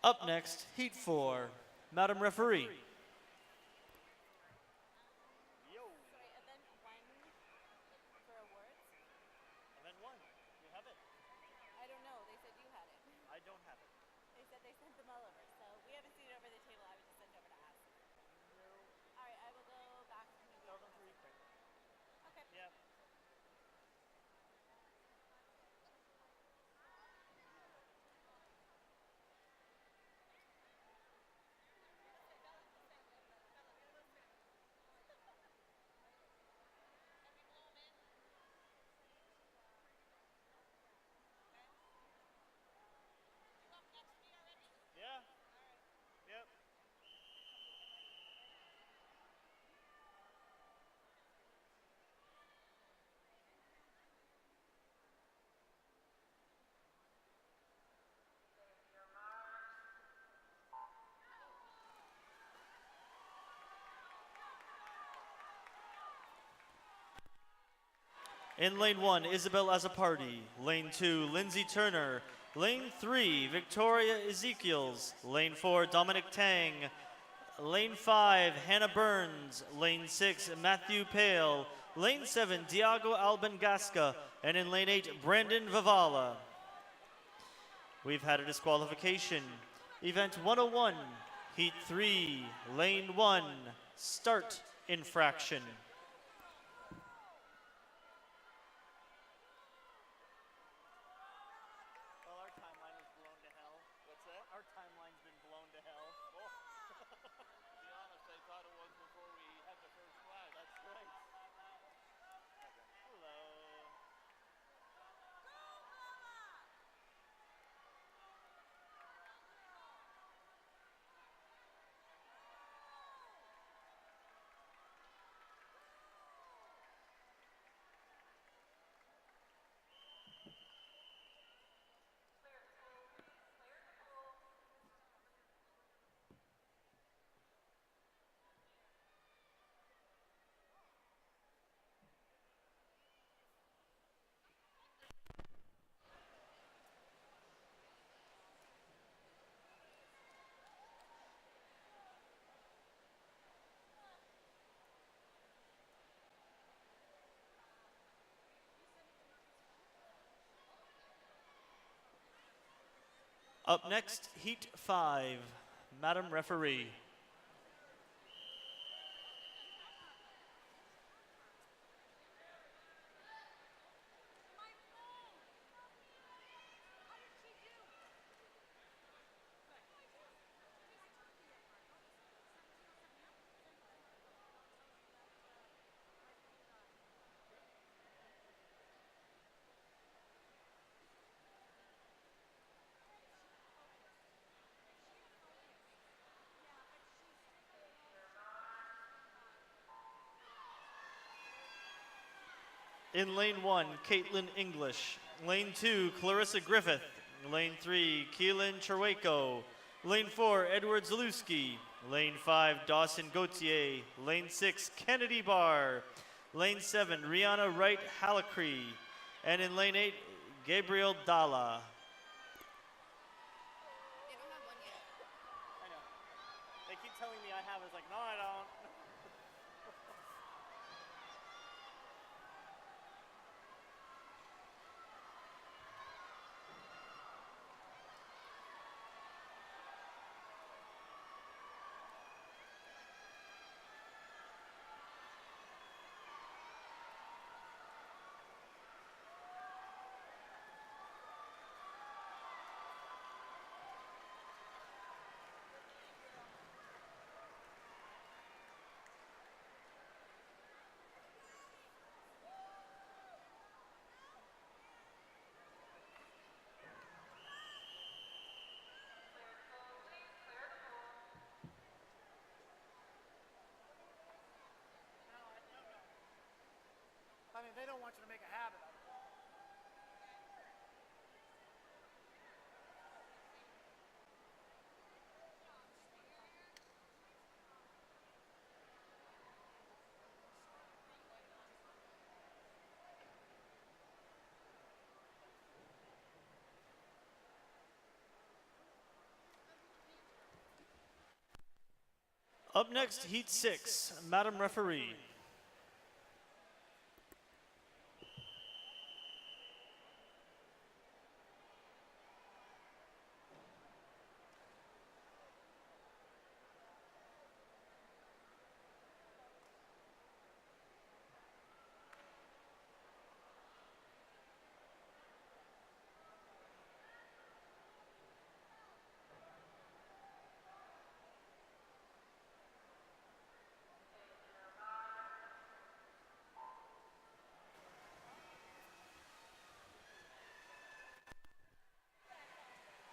Up next, Heat 4. Madam Referee. Sorry, event 1 for awards? Event 1, you have it. I don't know. They said you had it. I don't have it. They said they sent them all over. So we haven't seen it over the table. I was just sent over to ask. All right, I will go back to maybe. Tell them to reprint. Okay. Yep. Yeah. Yep. In lane 1, Isabel Azzapardi. Lane 2, Lindsay Turner. Lane 3, Victoria Ezekiels. Lane 4, Dominic Tang. Lane 5, Hannah Burns. Lane 6, Matthew Pale. Lane 7, Diago Albangasca. And in lane 8, Brandon Vivala. We've had a disqualification. Event 101, Heat 3, Lane 1, Start Infraction. Well, our timeline was blown to hell. What's that? Our timeline's been blown to hell. To be honest, I thought it was before we had the first flag. That's right. Hello. Up next, Heat 5, Madam Referee. In lane 1, Caitlin English. Lane 2, Clarissa Griffith. Lane 3, Keelan Cherwako. Lane 4, Edward Zalewski. Lane 5, Dawson Gauthier. Lane 6, Kennedy Barr. Lane 7, Rihanna Wright Halacree. And in lane 8, Gabriel Dalla. They don't have one yet. I know. They keep telling me I have. It's like, no, I don't. I mean, they don't want you to make a habit of it. Up next, Heat 6, Madam Referee.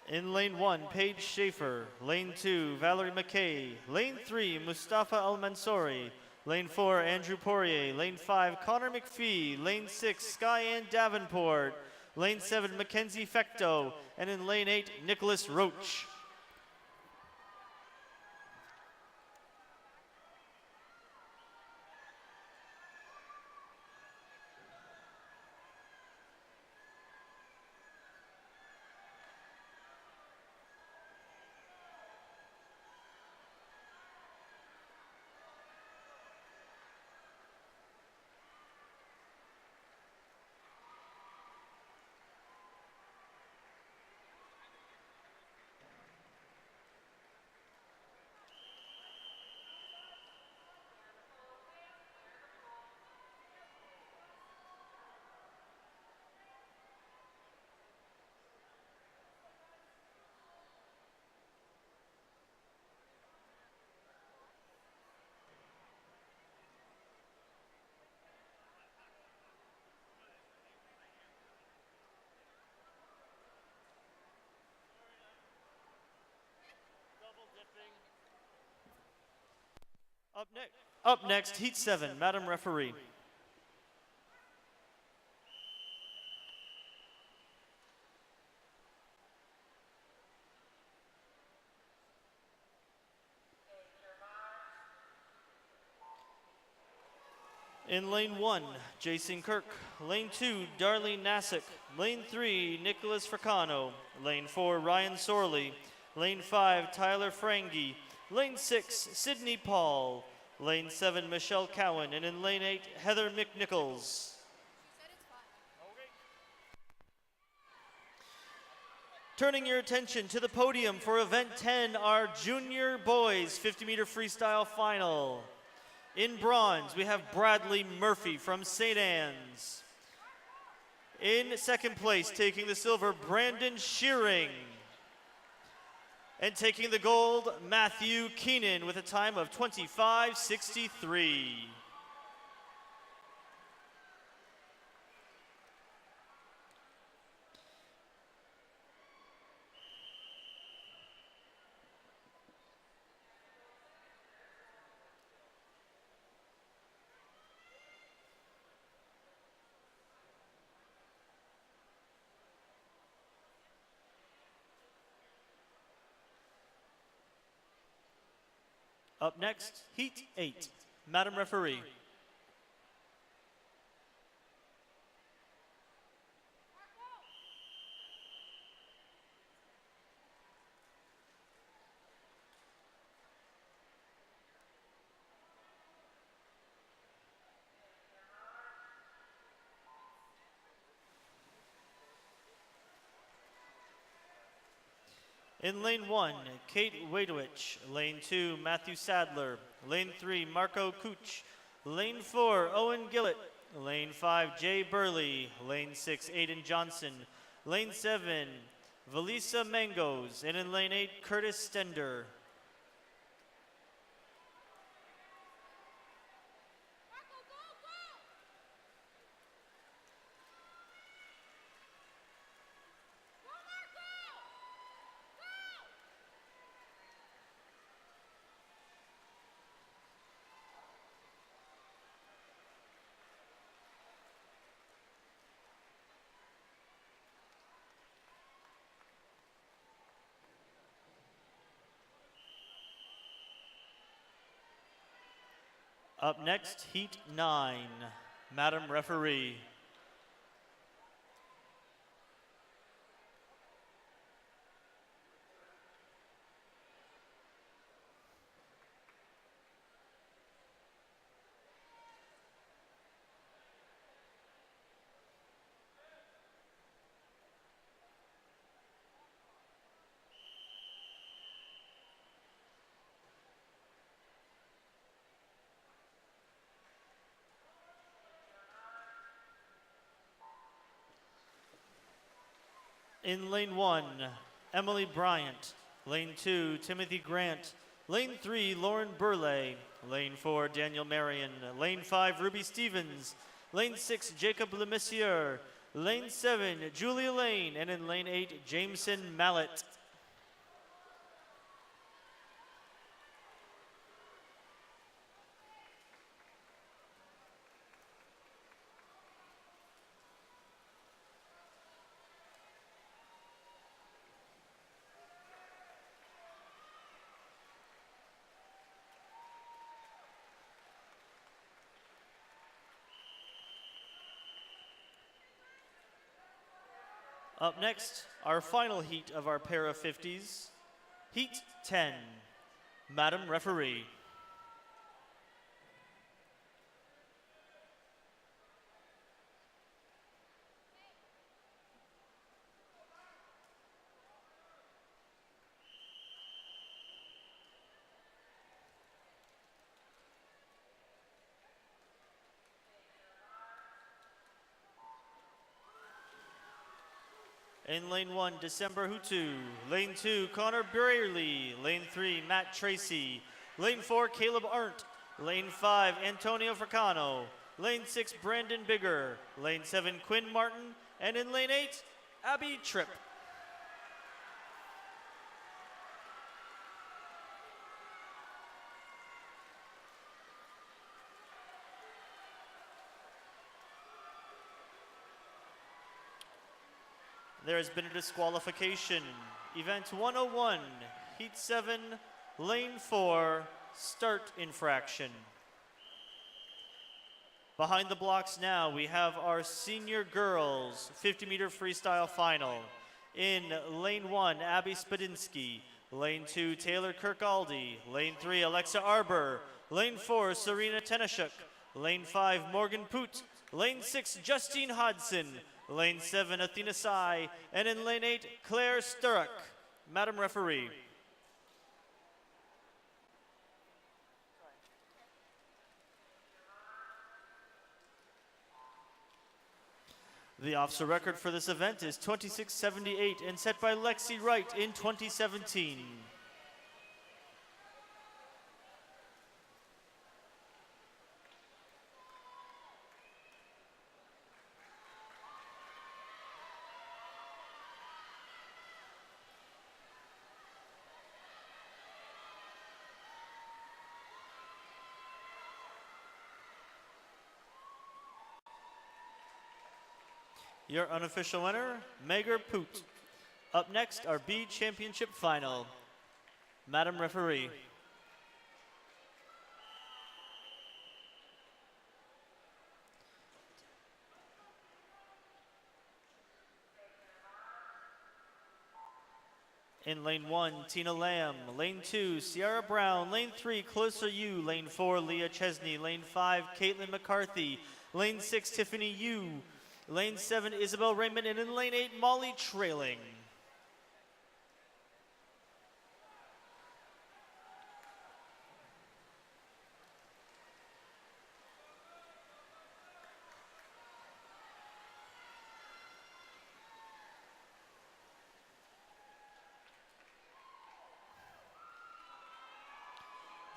In lane 1, Paige Schaefer. Lane 2, Valerie McKay. Lane 3, Mustafa Al-Mansouri. Lane 4, Andrew Poirier. Lane 5, Connor McPhee. Lane 6, Skyanne Davenport. Lane 7, Mackenzie Fecto. And in lane 8, Nicholas Roach. Up next, Heat 7, Madam Referee. In lane 1, Jason Kirk. Lane 2, Darlene Nassick. Lane 3, Nicholas Fracano. Lane 4, Ryan Sorley. Lane 5, Tyler Frangi. Lane 6, Sydney Paul. Lane 7, Michelle Cowan. And in lane 8, Heather McNichols. Turning your attention to the podium for event 10, our junior boys 50-meter freestyle final. In bronze, we have Bradley Murphy from St. Anne's. In second place, taking the silver, Brandon Shearing. And taking the gold, Matthew Keenan with a time of 25:63. Up next, Heat 8. Madam Referee. In lane 1, Kate Wadowich. Lane 2, Matthew Sadler. Lane 3, Marco Cooch. Lane 4, Owen Gillett. Lane 5, Jay Burley. Lane 6, Aiden Johnson. Lane 7, Valisa Mangos. And in lane 8, Curtis Stender. Up next, Heat 9. Madam Referee. In lane 1, Emily Bryant. Lane 2, Timothy Grant. Lane 3, Lauren Burley. Lane 4, Daniel Marion. Lane 5, Ruby Stevens. Lane 6, Jacob Lemessieur. Lane 7, Julia Lane. And in lane 8, Jameson Mallet. Up next, our final heat of our pair of 50s, Heat 10. Madam Referee. In lane 1, December Hutu. Lane 2, Connor Brierly. Lane 3, Matt Tracy. Lane 4, Caleb Arndt. Lane 5, Antonio Fricano. Lane 6, Brandon Bigger. Lane 7, Quinn Martin. And in lane 8, Abby Tripp. There has been a disqualification. Event 101, Heat 7, Lane 4, start infraction. Behind the blocks now, we have our senior girls 50-meter freestyle final. In lane 1, Abby Spadinsky. Lane 2, Taylor Kirkaldy. Lane 3, Alexa Arbor. Lane 4, Serena Tenishuk. Lane 5, Morgan Poot. Lane 6, Justine Hodson. Lane 7, Athena Sai. And in lane 8, Claire Sturrock. Madam Referee. The OFSAA record for this event is 26:78 and set by Lexi Wright in 2017. Your unofficial winner, Megar Poot. Up next, our B Championship Final. Madam Referee. In lane 1, Tina Lamb. Lane 2, Sierra Brown. Lane 3, Closer You. Lane 4, Leah Chesney. Lane 5, Caitlin McCarthy. Lane 6, Tiffany Yu. Lane 7, Isabel Raymond. And in lane 8, Molly Trailing.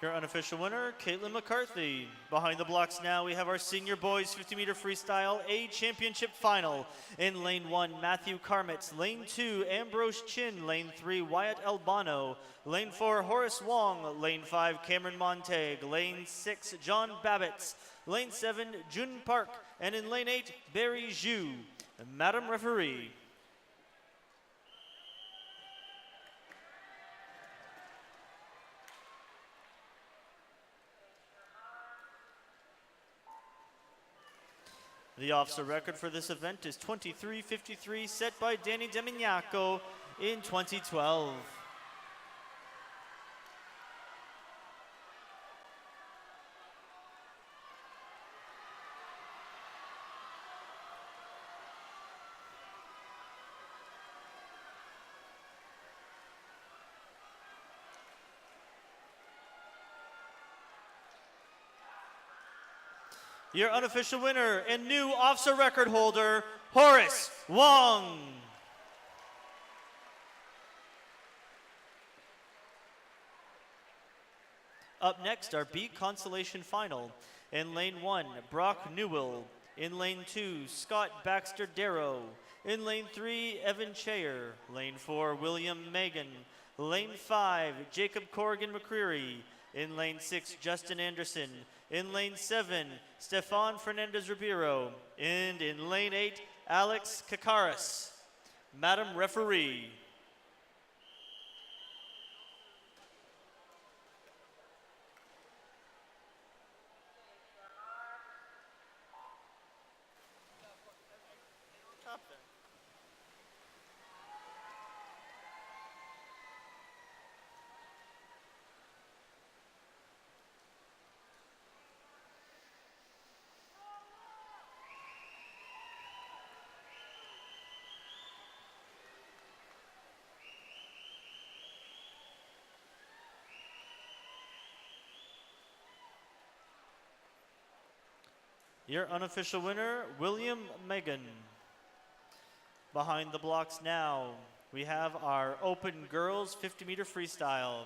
Your unofficial winner, Caitlin McCarthy. Behind the blocks now, we have our senior boys 50-meter freestyle A championship final. In lane 1, Matthew Karmitz. Lane 2, Ambrose Chin. Lane 3, Wyatt Albano. Lane 4, Horace Wong. Lane 5, Cameron Montag. Lane 6, John Babbitts. Lane 7, Jun Park. And in lane 8, Barry Zhu. Madam Referee. The officer record for this event is 23:53, set by Danny Demignaco in 2012. Your unofficial winner and new officer record holder, Horace Wong. Up next, our B Consolation Final. In lane 1, Brock Newell. In lane 2, Scott Baxter Darrow. In lane 3, Evan Chayer. Lane 4, William Megan. Lane 5, Jacob Corrigan McCreary. In lane 6, Justin Anderson. In lane 7, Stefan Fernandez Ribeiro. And in lane 8, Alex Kakaris. Madam Referee. Your unofficial winner, William Megan. Behind the blocks now, we have our open girls 50-meter freestyle.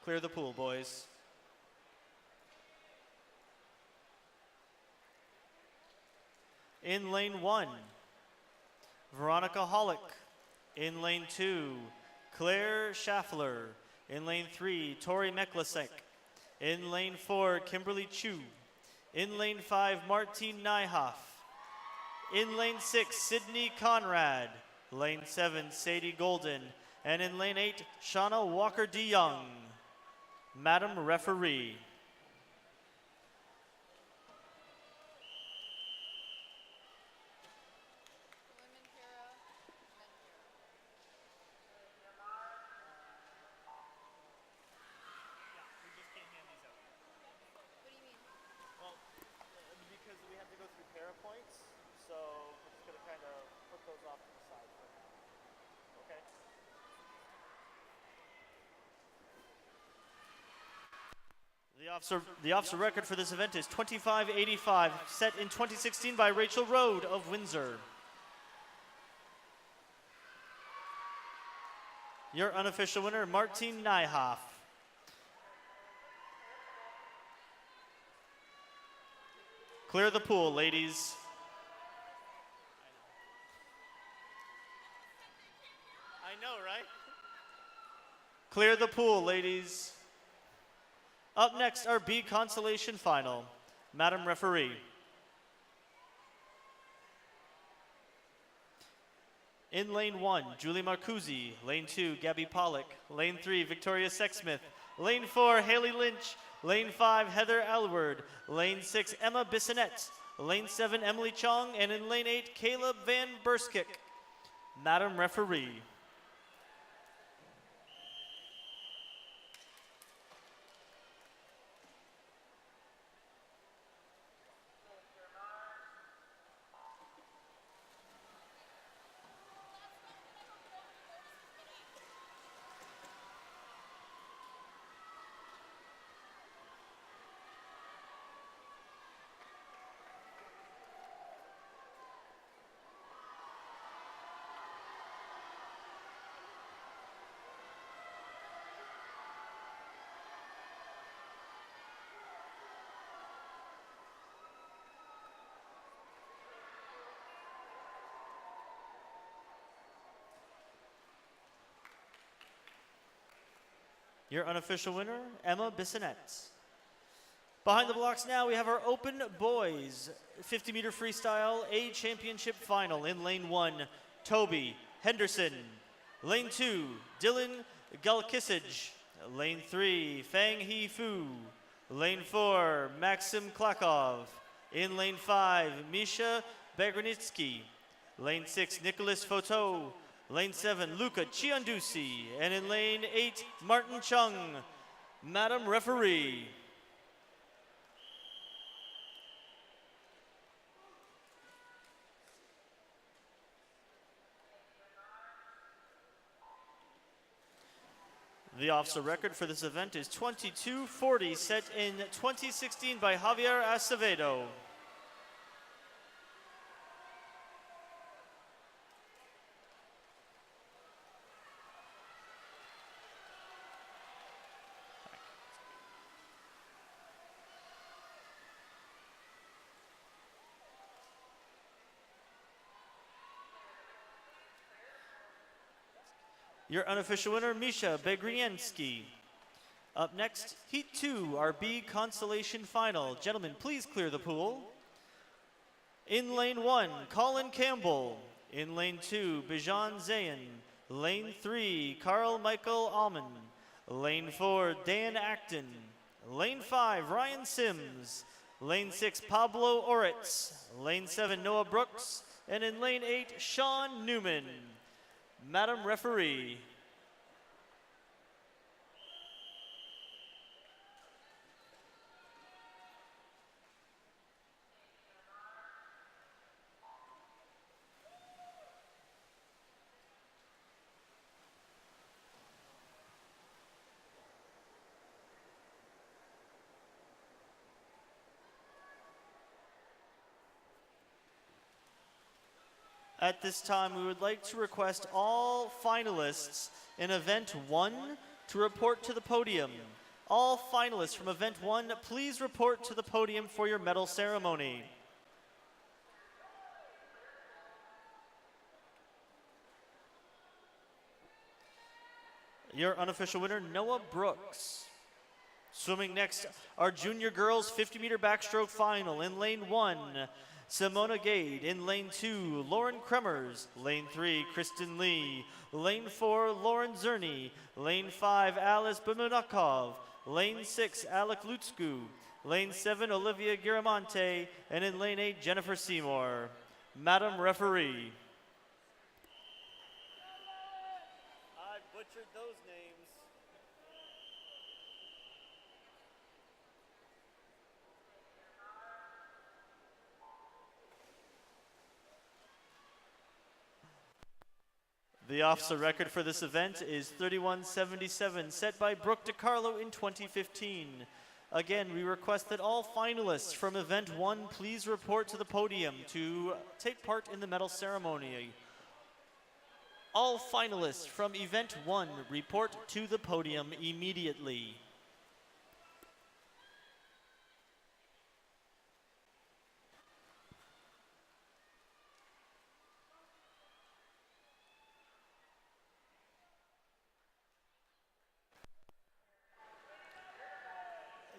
Clear the pool, boys. In lane 1, Veronica Hollick. In lane 2, Claire Schaffler. In lane 3, Tori Meklasek. In lane 4, Kimberly Chu. In lane 5, Martine Nyhoff. In lane 6, Sydney Conrad. Lane 7, Sadie Golden. And in lane 8, Shauna Walker DeYoung. Madam Referee. Because we have to go through para points, so we're just going to kind of put those off to the side for now. Okay? The officer record for this event is 25:85, set in 2016 by Rachel Rode of Windsor. Your unofficial winner, Martine Nyhoff. Clear the pool, ladies. I know, right? Clear the pool, ladies. Up next, our B Consolation Final. Madam Referee. In lane 1, Julie Marcuzzi. Lane 2, Gabby Pollock. Lane 3, Victoria Sexsmith. Lane 4, Haley Lynch. Lane 5, Heather Alward. Lane 6, Emma Bissonette. Lane 7, Emily Chong. And in lane 8, Caleb Van Burskick. Madam Referee. Your unofficial winner, Emma Bissonette. Behind the blocks now, we have our open boys 50-meter freestyle A championship final. In lane 1, Toby Henderson. Lane 2, Dylan Galkisage. Lane 3, Fang He Fu. Lane 4, Maxim Klakov. In lane 5, Misha Begranitsky. Lane 6, Nicholas Foto. Lane 7, Luca Chiandusi. And in lane 8, Martin Chung. Madam Referee. The OFSAA record for this event is 22:40, set in 2016 by Javier Acevedo. Your unofficial winner, Misha Begriensky. Up next, Heat 2, our B Consolation Final. Gentlemen, please clear the pool. In lane 1, Colin Campbell. In lane 2, Bijan Zayn. Lane 3, Carl Michael Alman. Lane 4, Dan Acton. Lane 5, Ryan Sims. Lane 6, Pablo Oritz. Lane 7, Noah Brooks. And in lane 8, Sean Newman. Madam Referee. At this time, we would like to request all finalists in Event 1 to report to the podium. All finalists from Event 1, please report to the podium for your medal ceremony. Your unofficial winner, Noah Brooks. Swimming next, our junior girls 50-meter backstroke final. In lane 1, Simona Gade. In lane 2, Lauren Kremers. Lane 3, Kristen Lee. Lane 4, Lauren Zerny. Lane 5, Alice Bimunakov. Lane 6, Alec Lutsku. Lane 7, Olivia Giramonte. And in lane 8, Jennifer Seymour. Madam Referee. I butchered those names. The OFSAA record for this event is 31:77, set by Brooke DiCarlo in 2015. Again, we request that all finalists from Event 1 please report to the podium to take part in the medal ceremony. All finalists from Event 1 report to the podium immediately.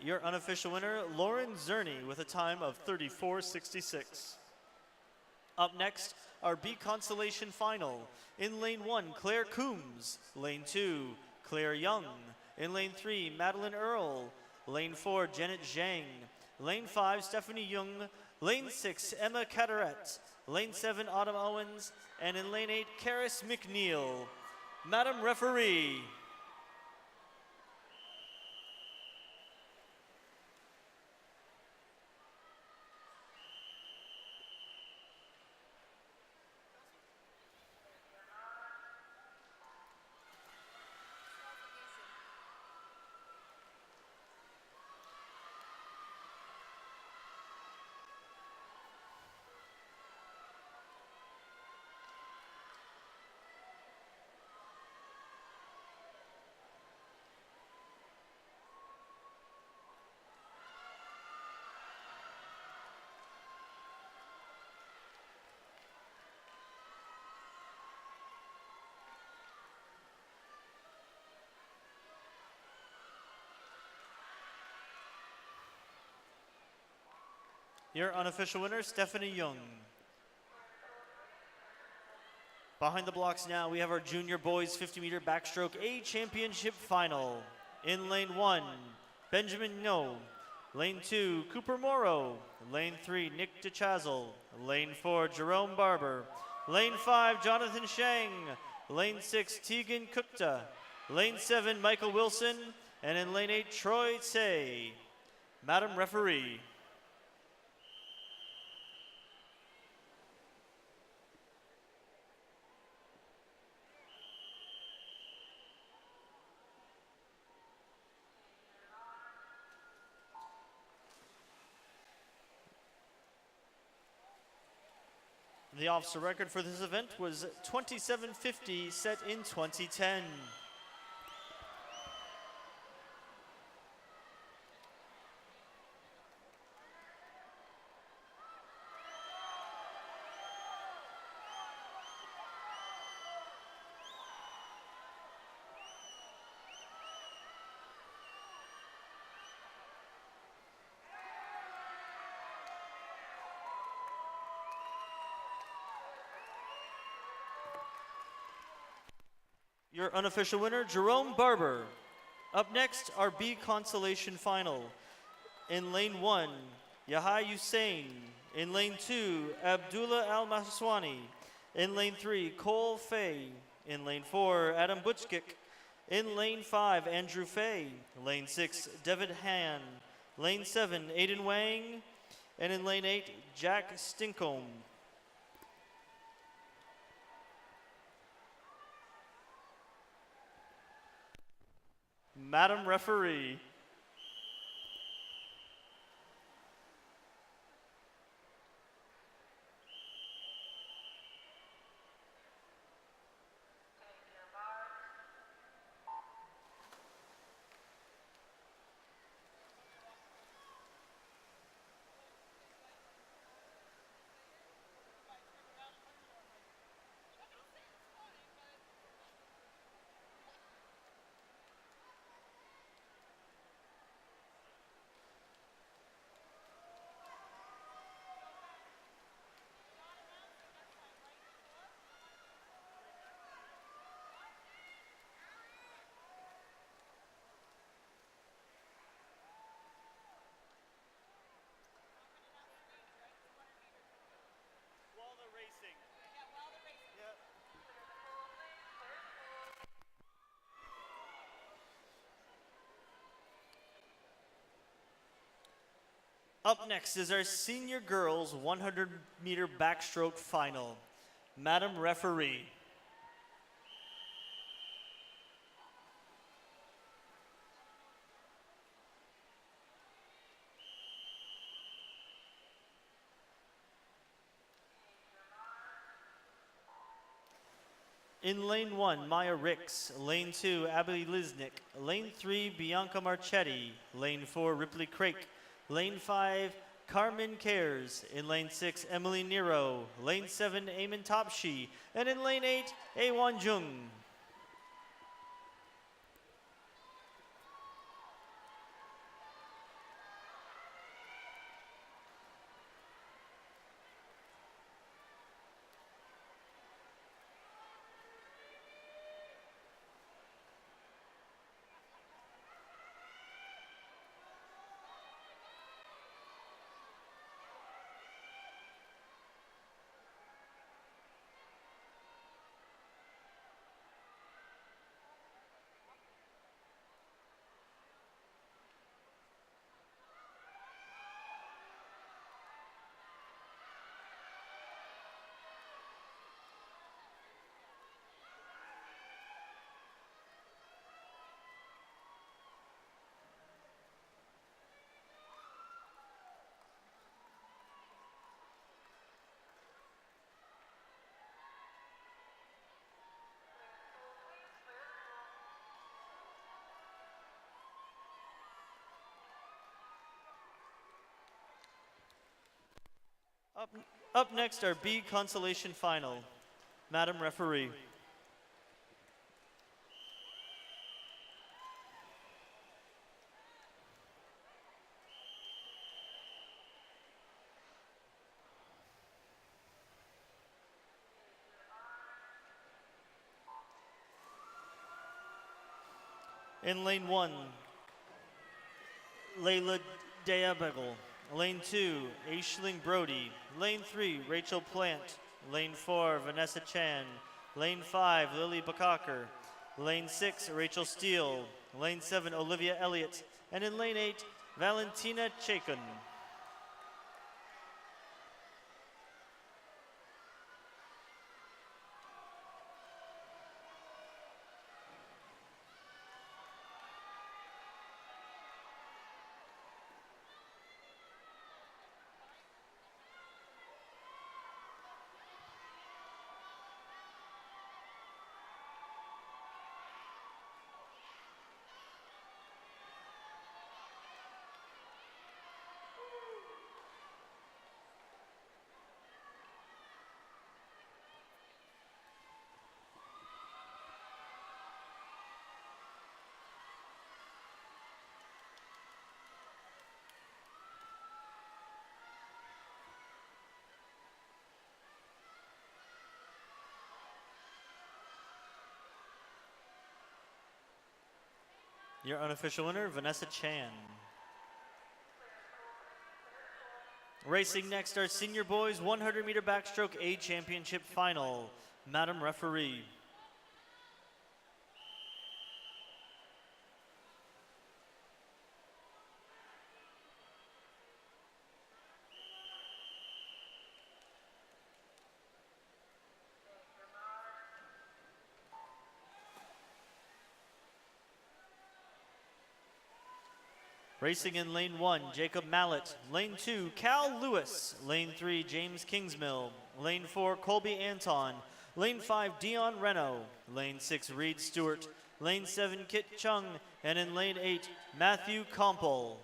Your unofficial winner, Lauren Zerny, with a time of 34:66. Up next, our B Consolation Final. In lane 1, Claire Coombs. Lane 2, Claire Young. In lane 3, Madeline Earl. Lane 4, Janet Zhang. Lane 5, Stephanie Young. Lane 6, Emma Cataret. Lane 7, Autumn Owens. And in lane 8, Karis McNeil. Madam Referee. Disqualification. Your unofficial winner, Stephanie Young. Behind the blocks now, we have our junior boys 50-meter backstroke A championship final. In lane 1, Benjamin No. Lane 2, Cooper Morrow. Lane 3, Nick DeChazle. Lane 4, Jerome Barber. Lane 5, Jonathan Shang. Lane 6, Tegan Kukta. Lane 7, Michael Wilson. And in lane 8, Troy Tsay. Madam Referee. The officer record for this event was 27:50, set in 2010. Your unofficial winner, Jerome Barber. Up next, our B Consolation Final. In lane 1, Yahya Hussein. In lane 2, Abdullah Al-Maswani. In lane 3, Cole Fay. In lane 4, Adam Butchkick. In lane 5, Andrew Fay. Lane 6, David Han. Lane 7, Aiden Wang. And in lane 8, Jack Stincombe. Madam Referee. Up next is our senior girls 100-meter backstroke final. Madam Referee. In lane 1, Maya Ricks. Lane 2, Abby Lisnick. Lane 3, Bianca Marchetti. Lane 4, Ripley Crake. Lane 5, Carmen Cares. In lane 6, Emily Nero. Lane 7, Eamon Topshi. And in lane 8, Awan Jung. Up next, our B Consolation Final. Madam Referee. In lane 1, Layla Diabegel. Lane 2, Aisling Brody. Lane 3, Rachel Plant. Lane 4, Vanessa Chan. Lane 5, Lily Bakaker. Lane 6, Rachel Steele. Lane 7, Olivia Elliott. And in lane 8, Valentina Chakun. Your unofficial winner, Vanessa Chan. Racing next, our senior boys 100-meter backstroke A championship final. Madam Referee. Racing in lane 1, Jacob Mallet. Lane 2, Cal Lewis. Lane 3, James Kingsmill. Lane 4, Colby Anton. Lane 5, Dion Reno. Lane 6, Reed Stewart. Lane 7, Kit Chung. And in lane 8, Matthew Kompel.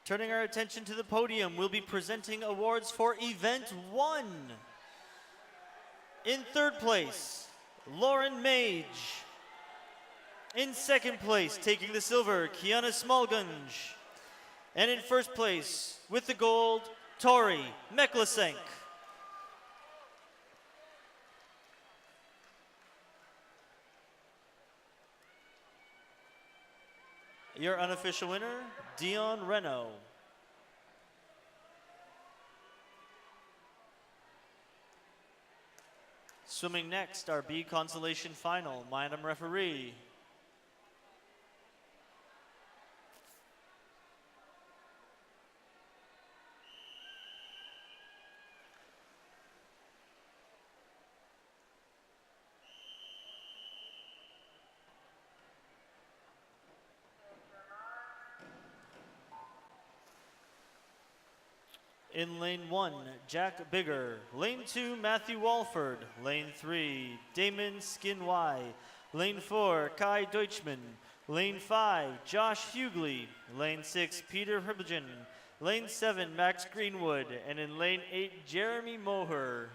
Turning our attention to the podium, we'll be presenting awards for Event 1. In third place, Lauren Mage. In second place, taking the silver, Kiana Smallgunge. And in first place, with the gold, Tori Meklasenk. Your unofficial winner, Dion Reno. Swimming next, our B Consolation Final, Madam Referee. In lane 1, Jack Bigger. Lane 2, Matthew Walford. Lane 3, Damon Skinwai. Lane 4, Kai Deutschman. Lane 5, Josh Hughley. Lane 6, Peter Herbegen. Lane 7, Max Greenwood. And in lane 8, Jeremy Moher.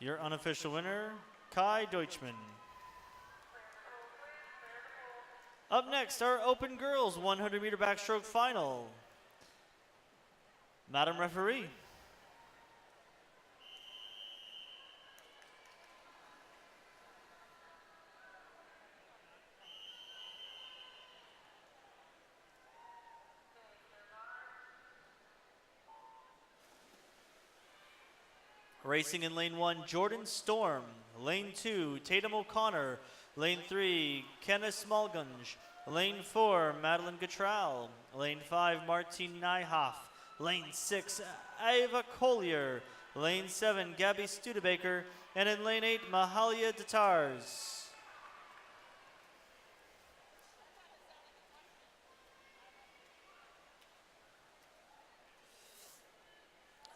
Your unofficial winner, Kai Deutschmann. Up next, our open girls 100-meter backstroke final. Madam Referee. Racing in lane 1, Jordan Storm. Lane 2, Tatum O'Connor. Lane 3, Kenneth Smallgunge. Lane 4, Madeline Gatrell. Lane 5, Martine Nyhoff. Lane 6, Ava Collier. Lane 7, Gabby Studebaker. And in lane 8, Mahalia Tatars.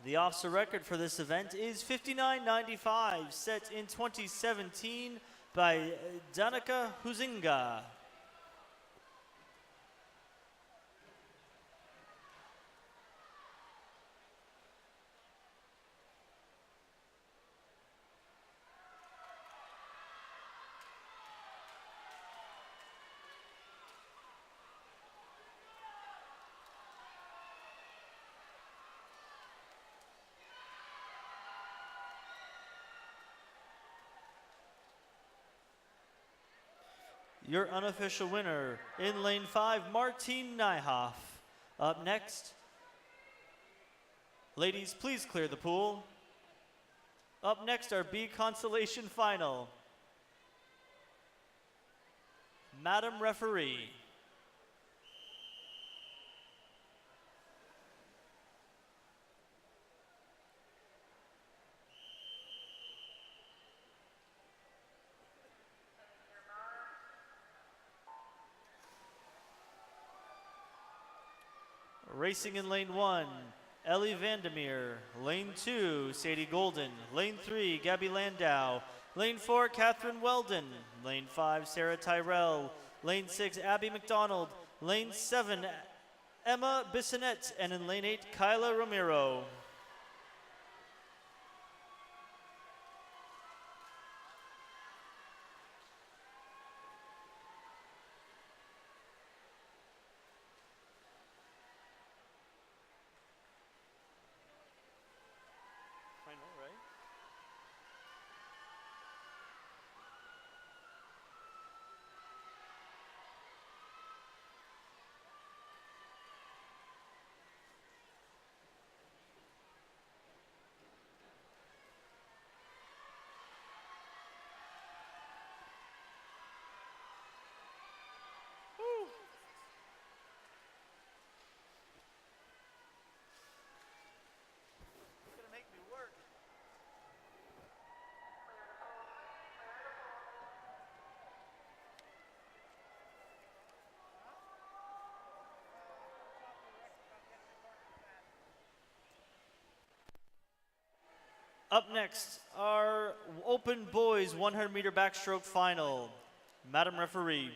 The OFSAA record for this event is 59.95, set in 2017 by Danica Huzinga. Your unofficial winner in lane 5, Martine Nyhoff. Up next, ladies, please clear the pool. Up next, our B Consolation Final. Madam Referee. Racing in lane 1, Ellie Vandermeer. Lane 2, Sadie Golden. Lane 3, Gabby Landau. Lane 4, Catherine Weldon. Lane 5, Sarah Tyrell. Lane 6, Abby McDonald. Lane 7, Emma Bissonette. And in lane 8, Kyla Romero. I know, right? Woo. It's gonna make me work. Up next, our open boys 100-meter backstroke final. Madam Referee.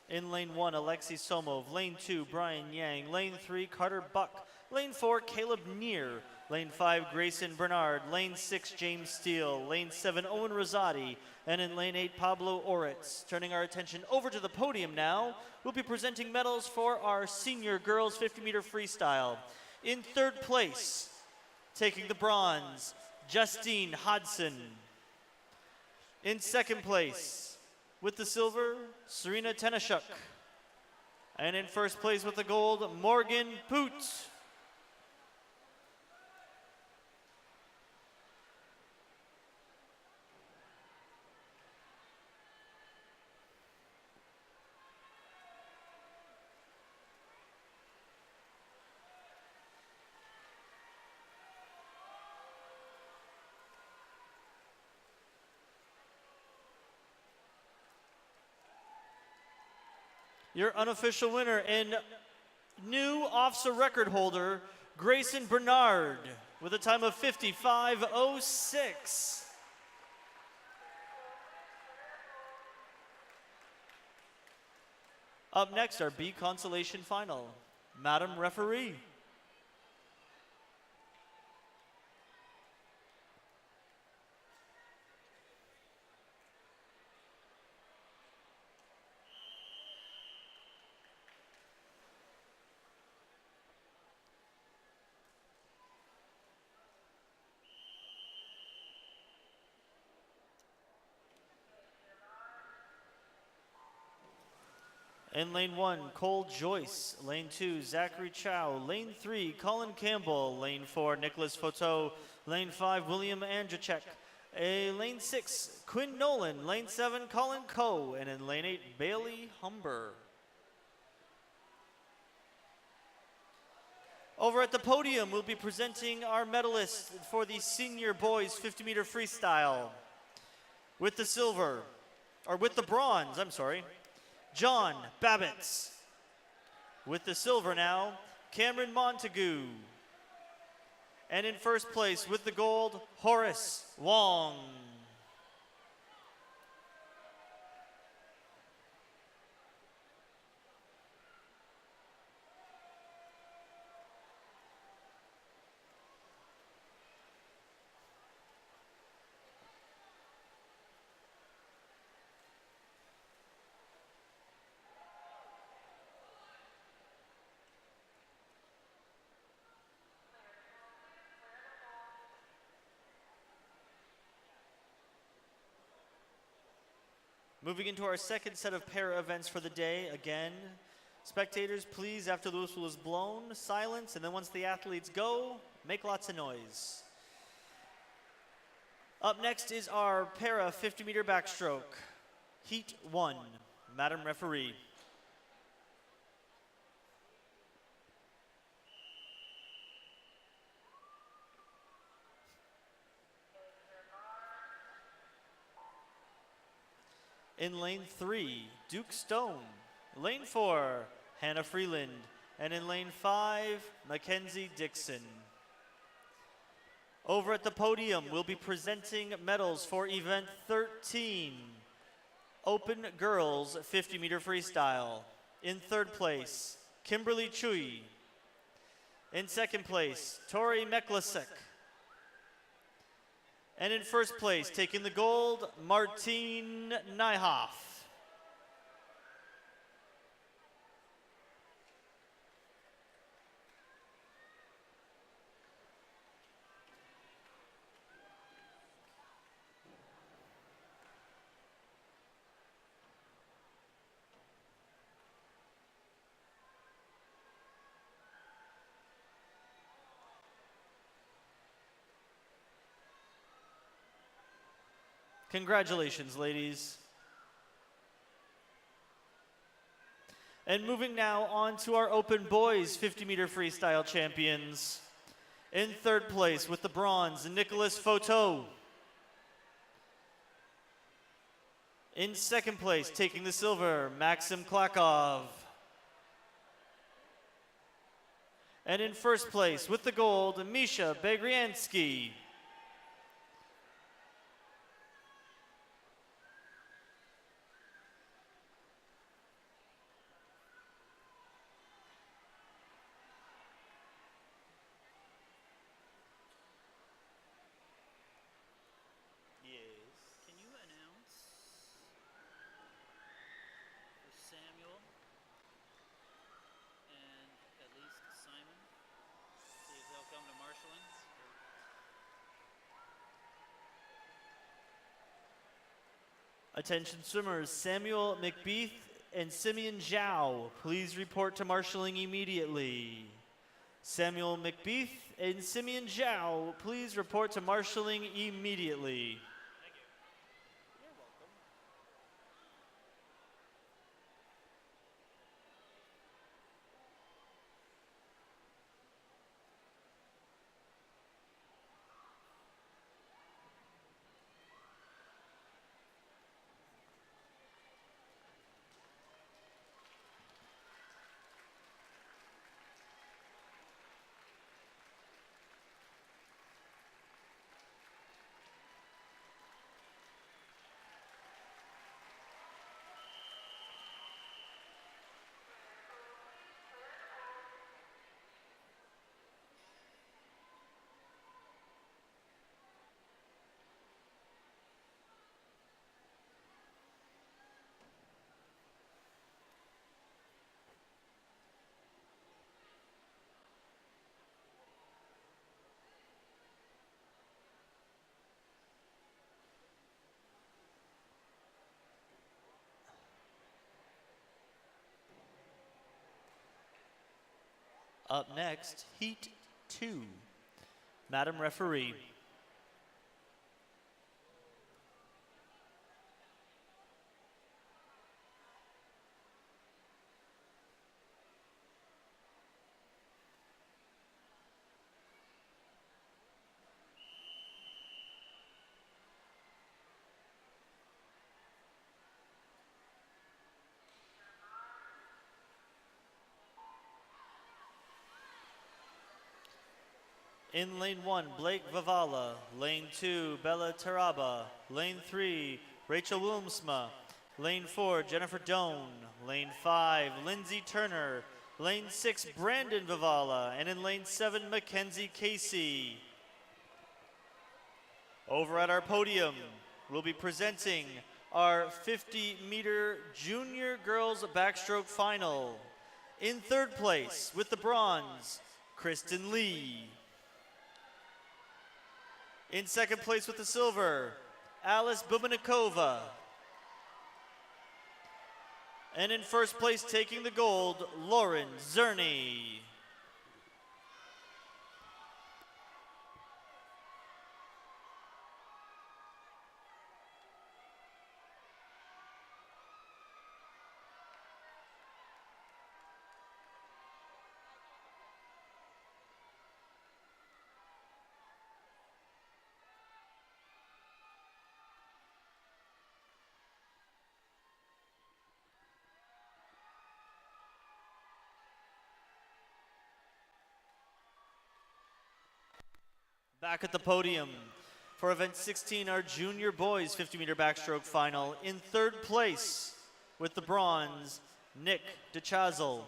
In lane 1, Alexi Somov. Lane 2, Brian Yang. Lane 3, Carter Buck. Lane 4, Caleb Neer. Lane 5, Grayson Bernard. Lane 6, James Steele. Lane 7, Owen Rosati. And in lane 8, Pablo Oritz. Turning our attention over to the podium now, we'll be presenting medals for our senior girls 50-meter freestyle. In third place, taking the bronze, Justine Hodson. In second place, with the silver, Serena Tenashuk. And in first place with the gold, Morgan Poot. Your unofficial winner and new OFSAA record holder, Grayson Bernard. with a time of 55:06. Up next, our B Consolation Final. Madam Referee. In lane 1, Cole Joyce. Lane 2, Zachary Chow. Lane 3, Colin Campbell. Lane 4, Nicholas Foto. Lane 5, William Andrzejczyk. Lane 6, Quinn Nolan. Lane 7, Colin Coe. And in lane 8, Bailey Humber. Over at the podium, we'll be presenting our medalists for the senior boys 50-meter freestyle. With the silver, or with the bronze, I'm sorry, John Babbitts. With the silver now, Cameron Montague. And in first place with the gold, Horace Wong. Moving into our second set of para events for the day, again, spectators, please, after the whistle is blown, silence, and then once the athletes go, make lots of noise. Up next is our para 50-meter backstroke, Heat 1. Madam Referee. In lane 3, Duke Stone. Lane 4, Hannah Freeland. And in lane 5, Mackenzie Dixon. Over at the podium, we'll be presenting medals for event 13, Open Girls 50-meter freestyle. In third place, Kimberly Chui. In second place, Tori Meklasek. And in first place, taking the gold, Martine Nyhoff. Congratulations, ladies. And moving now on to our Open Boys 50-meter freestyle champions. In third place with the bronze, Nicholas Foto. In second place, taking the silver, Maxim Klakov. And in first place with the gold, Misha Begriansky. Can you announce for Samuel and at least Simon, see if they'll come to marshalling? Attention swimmers, Samuel McBeath and Simeon Zhao, please report to marshalling immediately. Samuel McBeath and Simeon Zhao, please report to marshalling immediately. Up next, Heat 2. Madam Referee. In lane 1, Blake Vavala. Lane 2, Bella Taraba. Lane 3, Rachel Wilmsma. Lane 4, Jennifer Doan. Lane 5, Lindsay Turner. Lane 6, Brandon Vavala. And in lane 7, Mackenzie Casey. Over at our podium, we'll be presenting our 50-meter junior girls backstroke final. In third place with the bronze, Kristen Lee. In second place with the silver, Alice Bubanikova. And in first place taking the gold, Lauren Zerny. Back at the podium for event 16, our junior boys 50-meter backstroke final. In third place with the bronze, Nick DeChazel.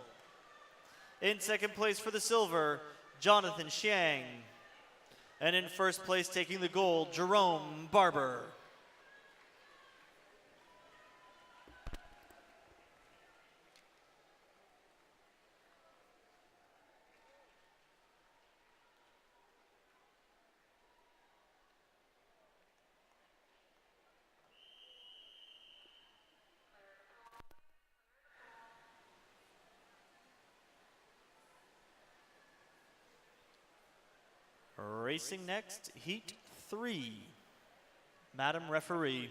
In second place for the silver, Jonathan Xiang. And in first place taking the gold, Jerome Barber. Racing next, Heat 3. Madam Referee.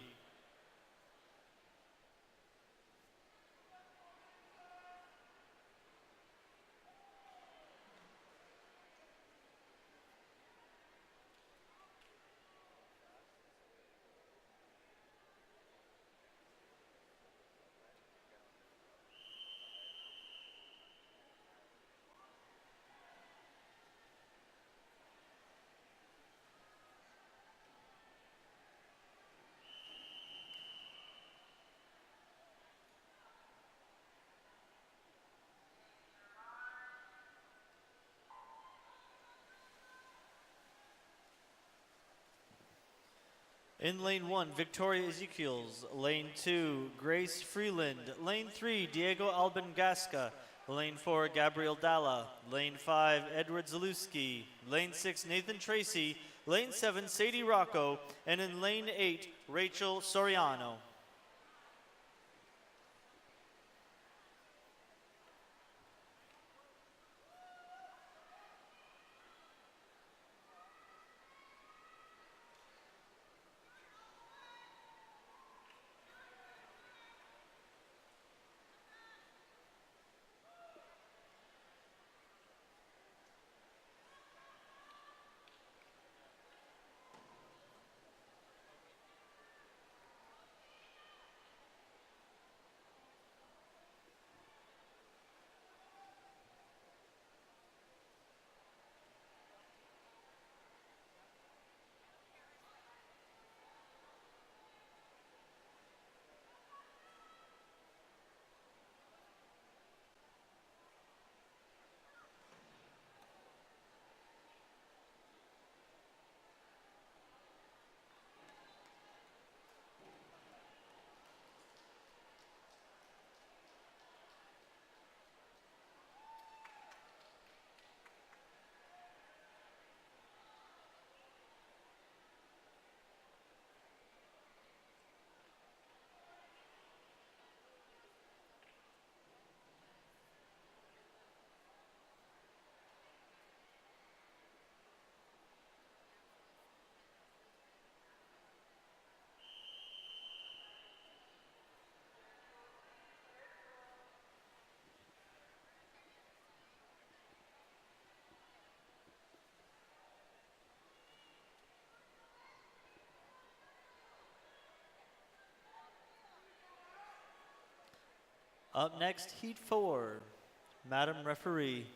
In lane 1, Victoria Ezekiels. Lane 2, Grace Freeland. Lane 3, Diego Albangasca. Lane 4, Gabriel Dalla. Lane 5, Edward Zalewski. Lane 6, Nathan Tracy. Lane 7, Sadie Rocco. And in lane 8, Rachel Soriano. Up next, Heat 4. Madam Referee.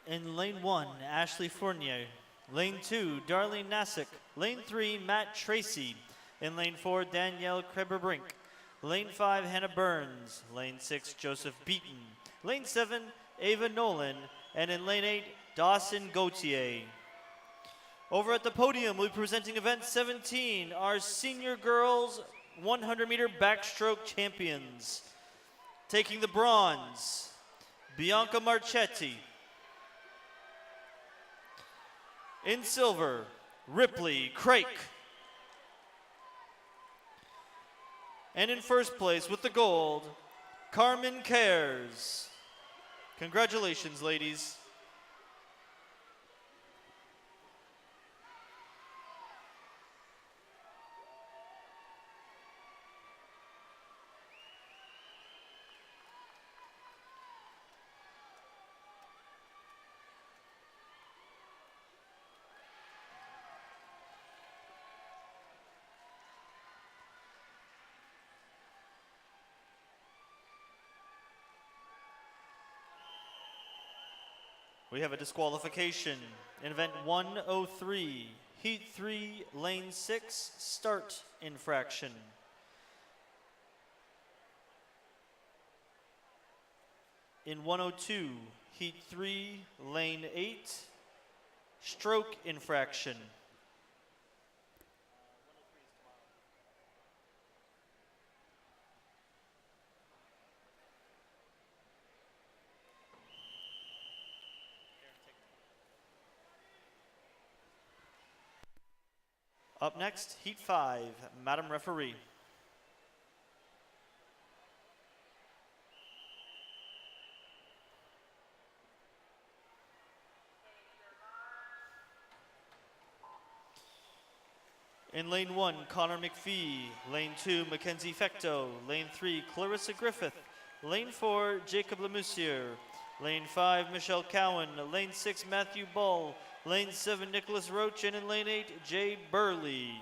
In lane 1, Ashley Fournier. Lane 2, Darlene Nassick. Lane 3, Matt Tracy. In lane 4, Danielle Kreber-Brink. Lane 5, Hannah Burns. Lane 6, Joseph Beaton. Lane 7, Ava Nolan. And in lane 8, Dawson Gauthier. Over at the podium, we'll be presenting event 17, our senior girls 100-meter backstroke champions. Taking the bronze, Bianca Marchetti. In silver, Ripley Crake. And in first place with the gold, Carmen Cares. Congratulations, ladies. We have a disqualification in event 103, heat 3, lane 6, start infraction. In 102, heat 3, lane 8, stroke infraction. Up next, heat 5, Madam Referee. In lane 1, Connor McPhee. Lane 2, Mackenzie Fecto. Lane 3, Clarissa Griffith. Lane 4, Jacob Lemussier. Lane 5, Michelle Cowan. Lane 6, Matthew Ball. Lane 7, Nicholas Roach. And in lane 8, Jay Burley.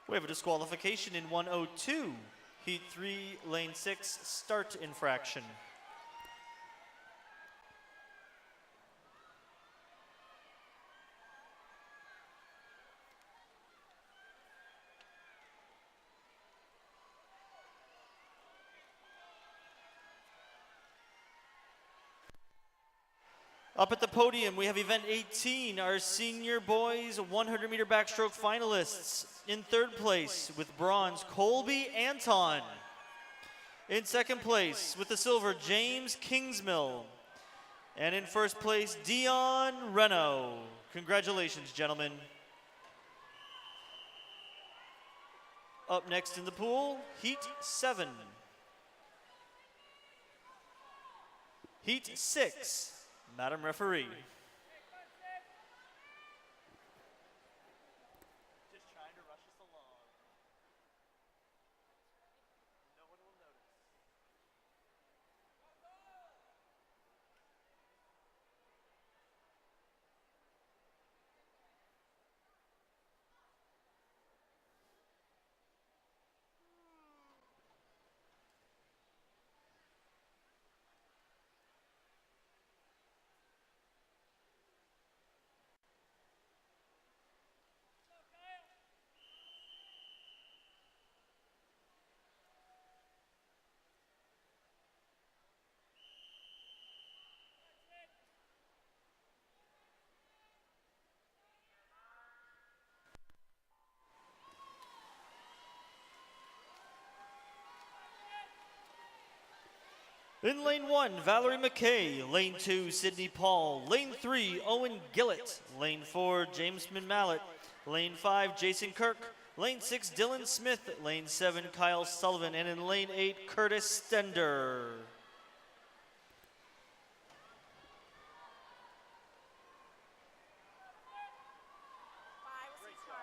We have a disqualification in 102, heat 3, lane 6, start infraction. Up at the podium, we have event 18, our senior boys 100-meter backstroke finalists. In third place with bronze, Colby Anton. In second place with the silver, James Kingsmill. And in first place, Dion Reno. Congratulations, gentlemen. Up next in the pool, heat 7. Heat 6. Madam Referee. Just trying to rush us along. No one will notice. In lane 1, Valerie McKay. Lane 2, Sydney Paul. Lane 3, Owen Gillett. Lane 4, James Mallet. Lane 5, Jason Kirk. Lane 6, Dylan Smith. Lane 7, Kyle Sullivan. And in lane 8, Curtis Stender. Bye. We'll see you tomorrow.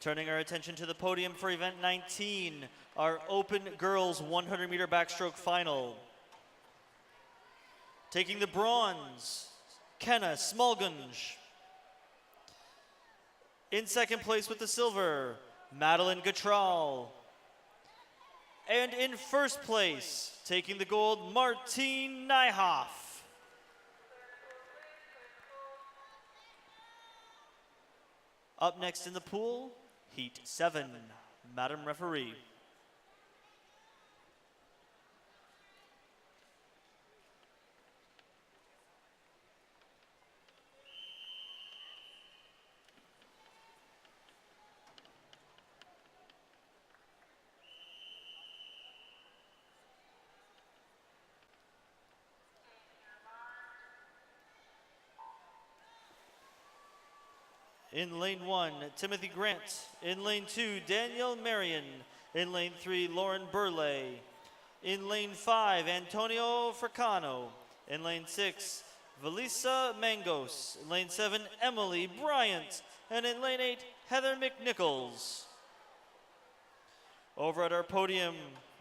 Turning our attention to the podium for event 19, our open girls 100-meter backstroke final. Taking the bronze, Kenna Smulgunge. In second place with the silver, Madeline Gatral. And in first place, taking the gold, Martine Nyhoff. Up next in the pool, Heat 7, Madam Referee. In lane 1, Timothy Grant. In lane 2, Danielle Marion. In lane 3, Lauren Burley. In lane 5, Antonio Fricano. In lane 6, Valisa Mangos. In lane 7, Emily Bryant. And in lane 8, Heather McNichols. Over at our podium,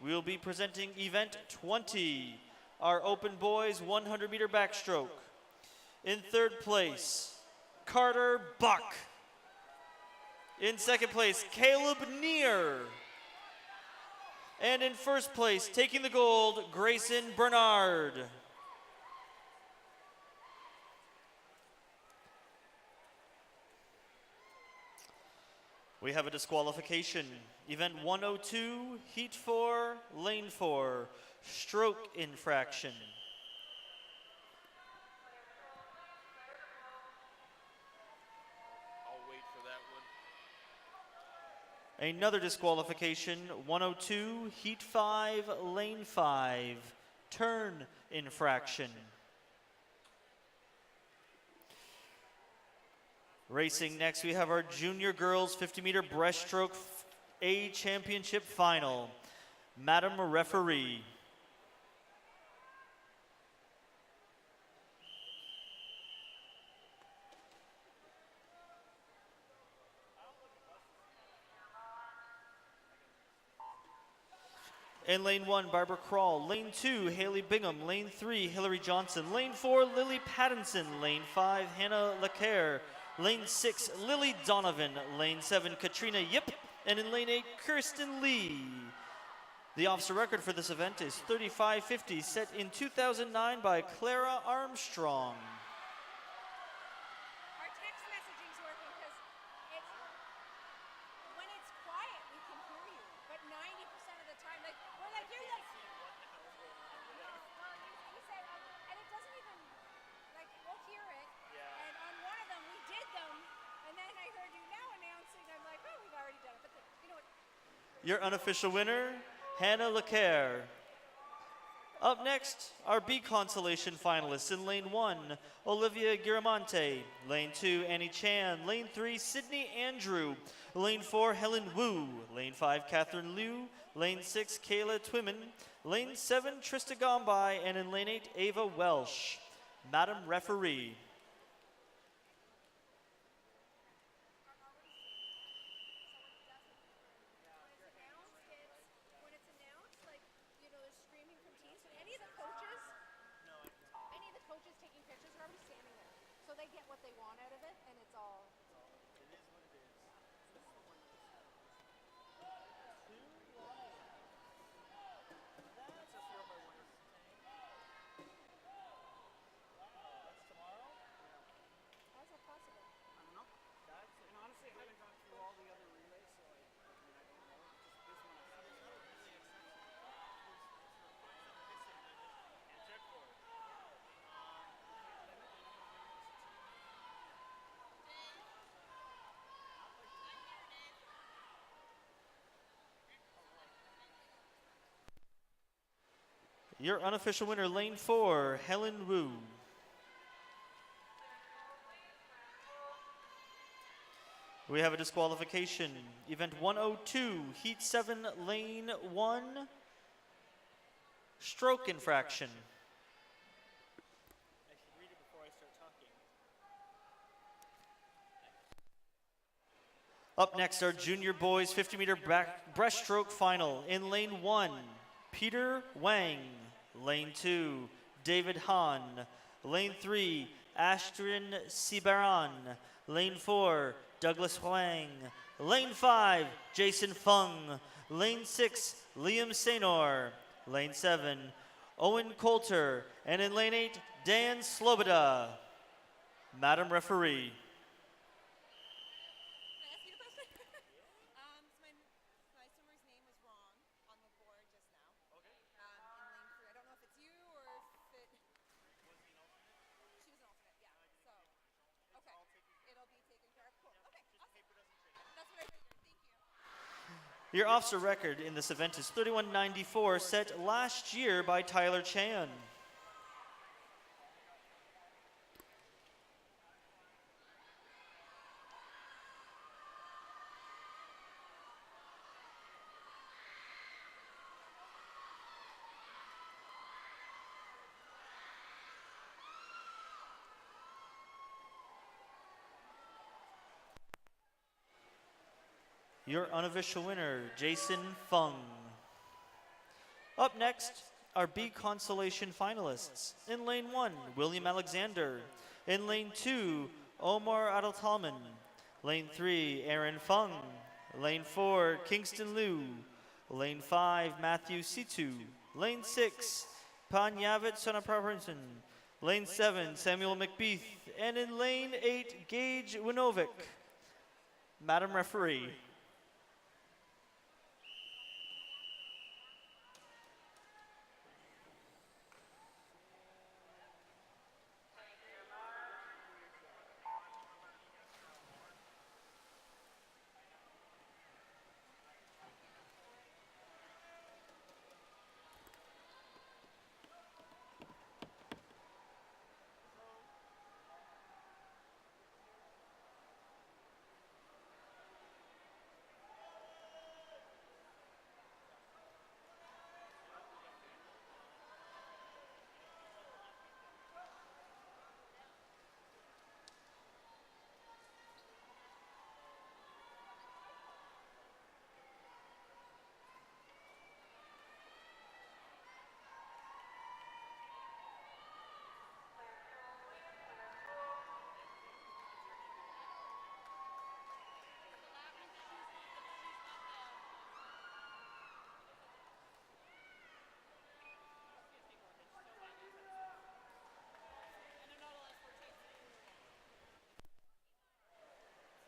we will be presenting event 20, our open boys 100-meter backstroke. In third place, Carter Buck. In second place, Caleb Neer. And in first place, taking the gold, Grayson Bernard. We have a disqualification. Event 102, Heat 4, Lane 4, stroke infraction. I'll wait for that one. Another disqualification, 102, Heat 5, Lane 5, turn infraction. Racing next, we have our junior girls 50-meter breaststroke A championship final. Madam Referee. In lane 1, Barbara Krall. Lane 2, Haley Bingham. Lane 3, Hillary Johnson. Lane 4, Lily Pattinson. Lane 5, Hannah LeCaire. Lane 6, Lily Donovan. Lane 7, Katrina Yip. And in lane 8, Kirsten Lee. The officer record for this event is 35:50, set in 2009 by Clara Armstrong. Our text messaging's working because it's when it's quiet we can hear you, but 90% of the time, like we're like you're like. Well, you said, and it doesn't even like we'll hear it. Yeah. And on one of them we did them, and then I heard you now announcing. I'm like, oh, we've already done it. But you know what? Your unofficial winner, Hannah LeCaire. Up next, our B Consolation finalists. In lane 1, Olivia Giramonte. Lane 2, Annie Chan. Lane 3, Sydney Andrew. Lane 4, Helen Wu. Lane 5, Catherine Liu. Lane 6, Kayla Twimmen. Lane 7, Trista Gombai. And in lane 8, Ava Welsh. Madam Referee. When it's announced, like, you know, there's screaming from teams. Any of the coaches taking pictures are already standing there. So they get what they want out of it, and it's all. It is what it is. That's tomorrow? Your unofficial winner, lane 4, Helen Wu. We have a disqualification. Event 102, Heat 7, Lane 1, stroke infraction. I should read it before I start talking. Up next, our junior boys 50-meter breaststroke final. In lane 1, Peter Wang. Lane 2, David Han. Lane 3, Ashton Sibaran. Lane 4, Douglas Huang. Lane 5, Jason Fung. Lane 6, Liam Senor. Lane 7, Owen Coulter. And in lane 8, Dan Sloboda. Madam Referee. Can I ask you a question? My swimmer's name was wrong on the board just now. Okay. In lane 3. I don't know if it's you or if it. She was an alternate, yeah. So, okay. It'll be taken care of. Cool. Okay. Awesome. That's what I figured. Thank you. Your officer record in this event is 31.94, set last year by Tyler Chan. Your unofficial winner, Jason Fung. Up next, our B Consolation finalists. In lane 1, William Alexander. In lane 2, Omar Adaltalman. Lane 3, Aaron Fung. Lane 4, Kingston Liu. Lane 5, Matthew Situ. Lane 6, Panyavit Sonapraparnson. Lane 7, Samuel McBeath. And in lane 8, Gage Winovic. Madam Referee.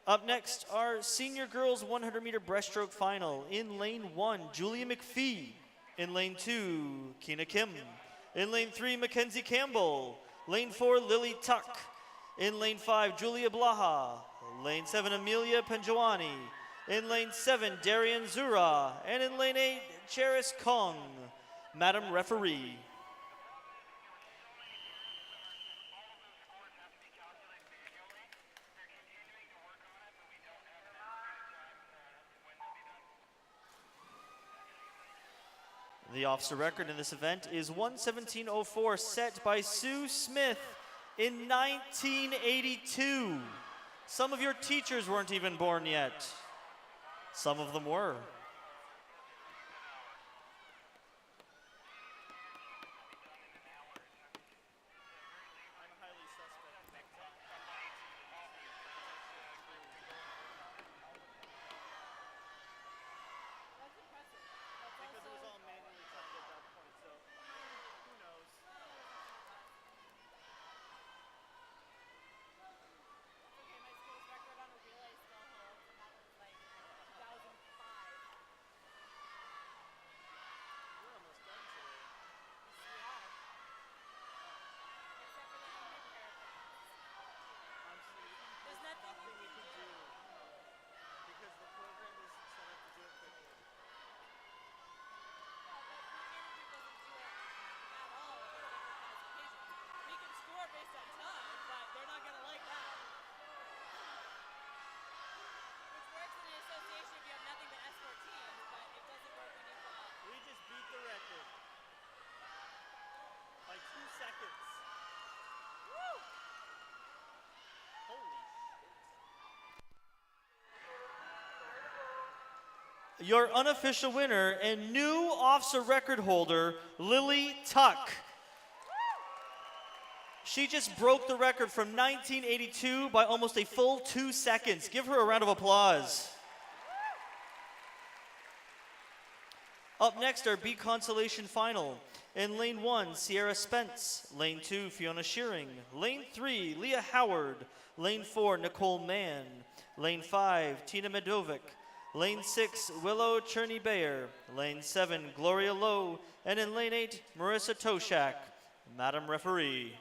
Up next, our senior girls 100-meter breaststroke final. In lane 1, Julia McPhee. In lane 2, Keena Kim. In lane 3, Mackenzie Campbell. Lane 4, Lily Tuck. In lane 5, Julia Blaha. Lane 7, Amelia Panjwani. In lane 7, Darian Zura. And in lane 8, Cheris Kong. Madam Referee. The officer record in this event is 1:17:04, set by Sue Smith in 1982. Some of your teachers weren't even born yet. Some of them were. Okay, my school's record on a relay still holds, and that was like 2005. based on time, but they're not going to like that. Which works in an association if you have nothing but S14s, but it doesn't work when you've got... We just beat the record by 2 seconds. Woo! Holy shit. Your unofficial winner and new OFSAA record holder, Lily Tuck. She just broke the record from 1982 by almost a full 2 seconds. Give her a round of applause. Up next, our B Consolation Final. In Lane 1, Sierra Spence. Lane 2, Fiona Shearing. Lane 3, Leah Howard. Lane 4, Nicole Mann. Lane 5, Tina Medovic. Lane 6, Willow Cherney-Bayer. Lane 7, Gloria Lowe. And in Lane 8, Marissa Toshak. Madam Referee.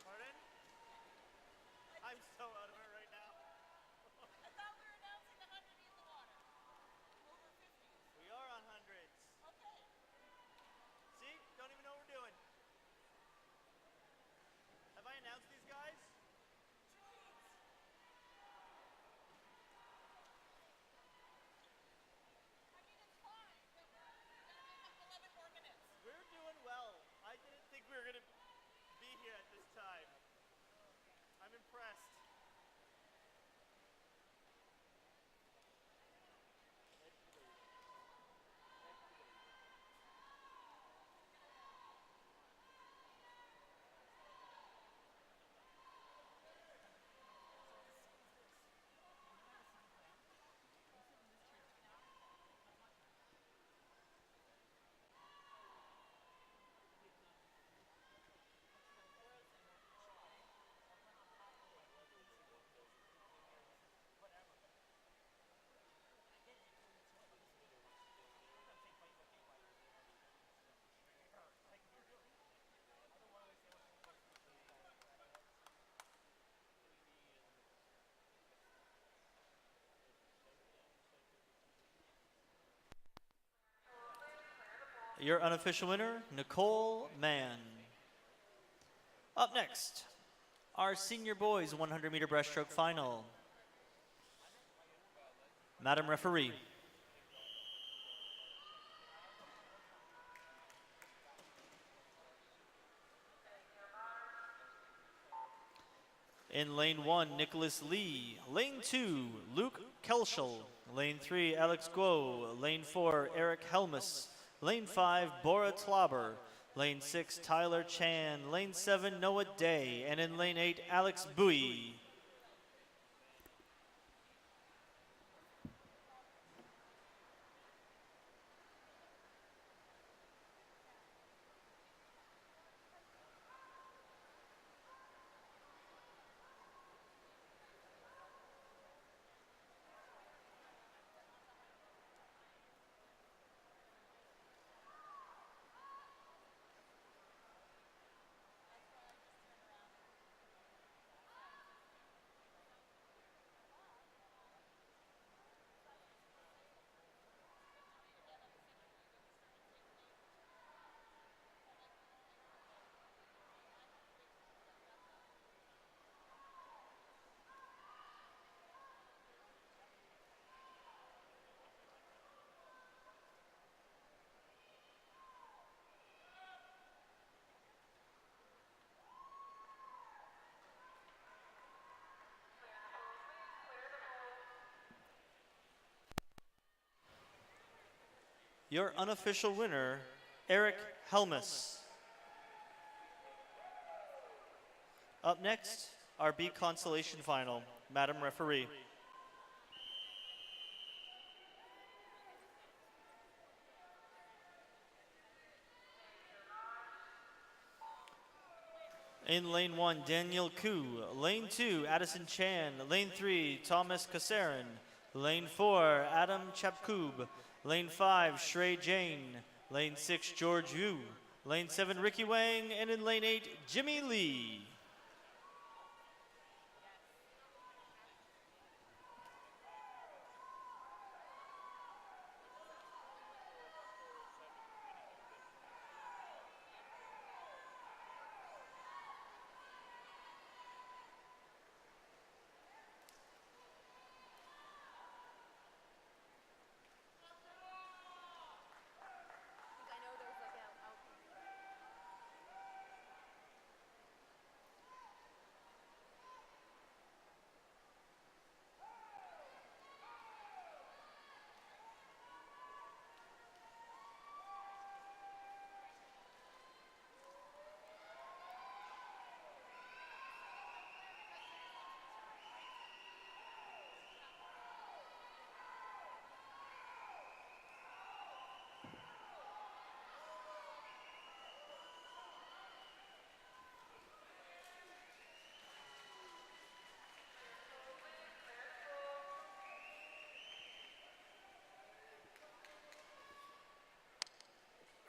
Pardon? I'm so out of it right now. I thought we were announcing the 100 in the water. Over 50s. We are on hundreds. Okay. See? Don't even know what we're doing. Have I announced these guys? I mean, it's fine, but we're going to make up 11 more minutes. We're doing well. I didn't think we were going to be here at this time. I'm impressed. Your unofficial winner, Nicole Mann. Up next, our senior boys 100-meter breaststroke final. Madam Referee. In lane 1, Nicholas Lee. Lane 2, Luke Kelschel. Lane 3, Alex Guo. Lane 4, Eric Helmus. Lane 5, Bora Tlauber. Lane 6, Tyler Chan. Lane 7, Noah Day. And in lane 8, Alex Bowie. Your unofficial winner, Eric Helmus. Up next, our B Consolation Final. Madam Referee. In lane 1, Daniel Koo. Lane 2, Addison Chan. Lane 3, Thomas Kassarin. Lane 4, Adam Chapkub. Lane 5, Shrey Jain. Lane 6, George Yu. Lane 7, Ricky Wang, and in lane 8, Jimmy Lee. I know there's like a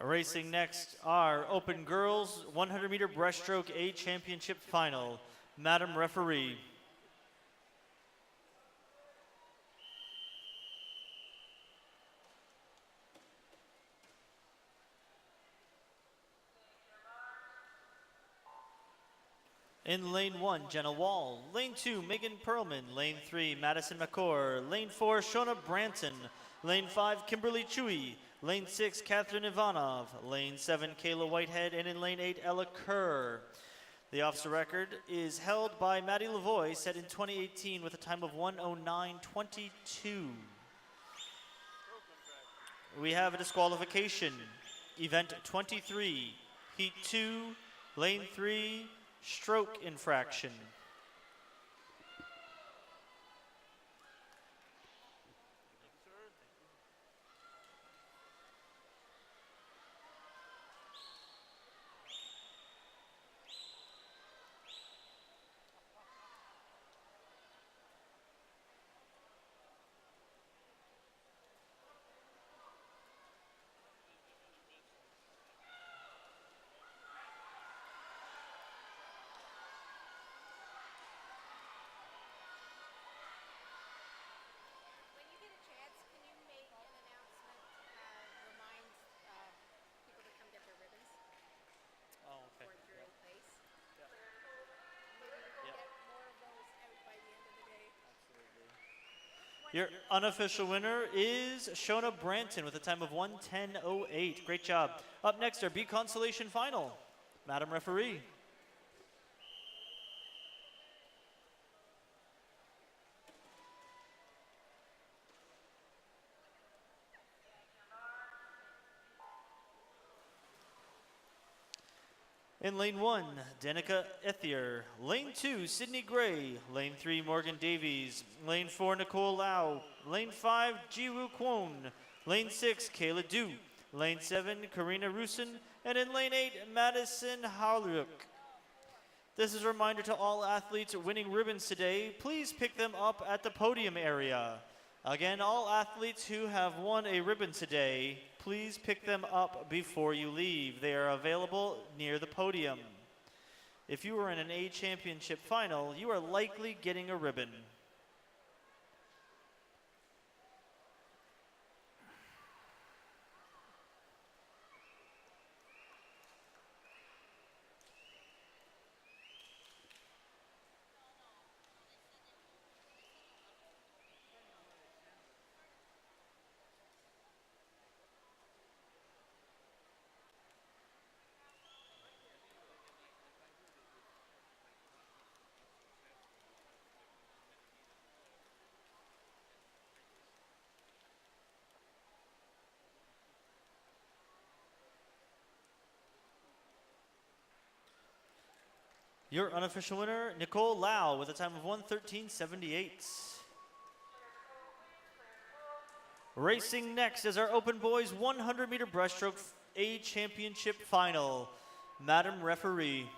Racing next, our Open Girls 100-meter Breaststroke A Championship Final. Madam Referee. In lane 1, Jenna Wall. Lane 2, Megan Perlman. Lane 3, Madison McCord. Lane 4, Shona Branton. Lane 5, Kimberly Chewy. Lane 6, Catherine Ivanov. Lane 7, Kayla Whitehead. And in lane 8, Ella Kerr. The officer record is held by Maddie Lavoie, set in 2018 with a time of 1:09:22. We have a disqualification. Event 23, Heat 2, Lane 3, stroke infraction. When you get a chance, can you make an announcement, remind people to come get their ribbons Oh, for through place? Yeah. Maybe we can get more of those out by the end of the day. Your unofficial winner is Shona Branton with a time of 1:10:08. Great job. Up next, our B Consolation Final. Madam Referee. In lane 1, Danica Ethier. Lane 2, Sydney Gray. Lane 3, Morgan Davies. Lane 4, Nicole Lau. Lane 5, Jiwoo Kwon. Lane 6, Kayla Du. Lane 7, Karina Rusin. And in lane 8, Madison Howlrook. This is a reminder to all athletes winning ribbons today. Please pick them up at the podium area. Again, all athletes who have won a ribbon today, please pick them up before you leave. They are available near the podium. If you are in an A championship final, you are likely getting a ribbon. Your unofficial winner, Nicole Lau, with a time of 1:13:78. Racing next is our Open Boys 100-meter Breaststroke A Championship Final. Madam Referee.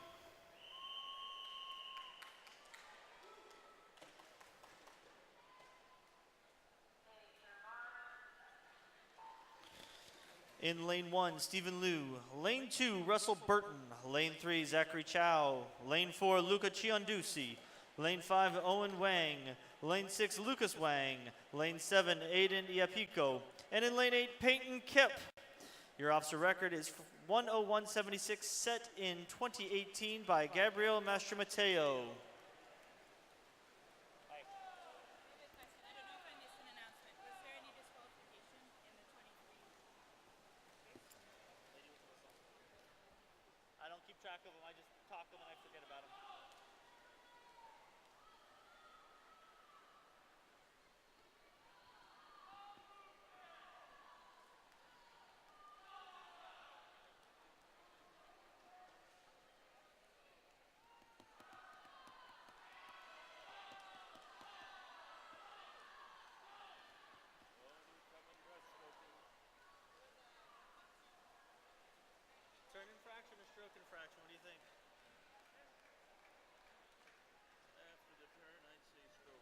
In lane 1, Stephen Liu. Lane 2, Russell Burton. Lane 3, Zachary Chow. Lane 4, Luca Chiandusi. Lane 5, Owen Wang. Lane 6, Lucas Wang. Lane 7, Aiden Iapico. And in lane 8, Peyton Kip. Your officer record is 101.76, set in 2018 by Gabriel Mastromateo. I have a question. I don't know if I missed an announcement. Was there any disqualification in the 23? I don't keep track of them. I just talk them and I forget about them. Turn infraction or stroke infraction? What do you think? After the turn, I'd say stroke.